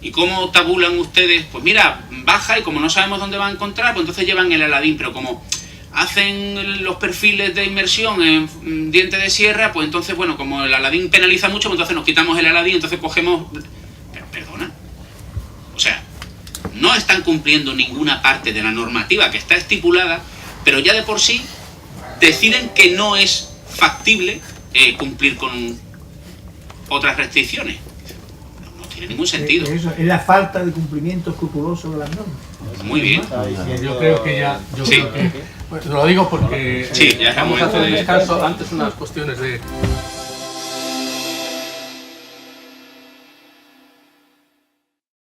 ¿Y cómo tabulan ustedes? Pues mira, baja y como no sabemos dónde va a encontrar, pues entonces llevan el Aladín, pero como hacen los perfiles de inmersión en diente de sierra, pues entonces, bueno, como el Aladín penaliza mucho, pues entonces nos quitamos el Aladín, entonces cogemos... Pero, perdona. O sea, no están cumpliendo ninguna parte de la normativa que está estipulada, pero ya de por sí deciden que no es factible cumplir con otras restricciones. Tiene ningún sentido. Eso es la falta de cumplimiento escrupuloso de las normas. Muy bien. Yo creo que ya... Creo que, lo digo porque sí, ya vamos a hacer el descanso. Antes unas cuestiones de...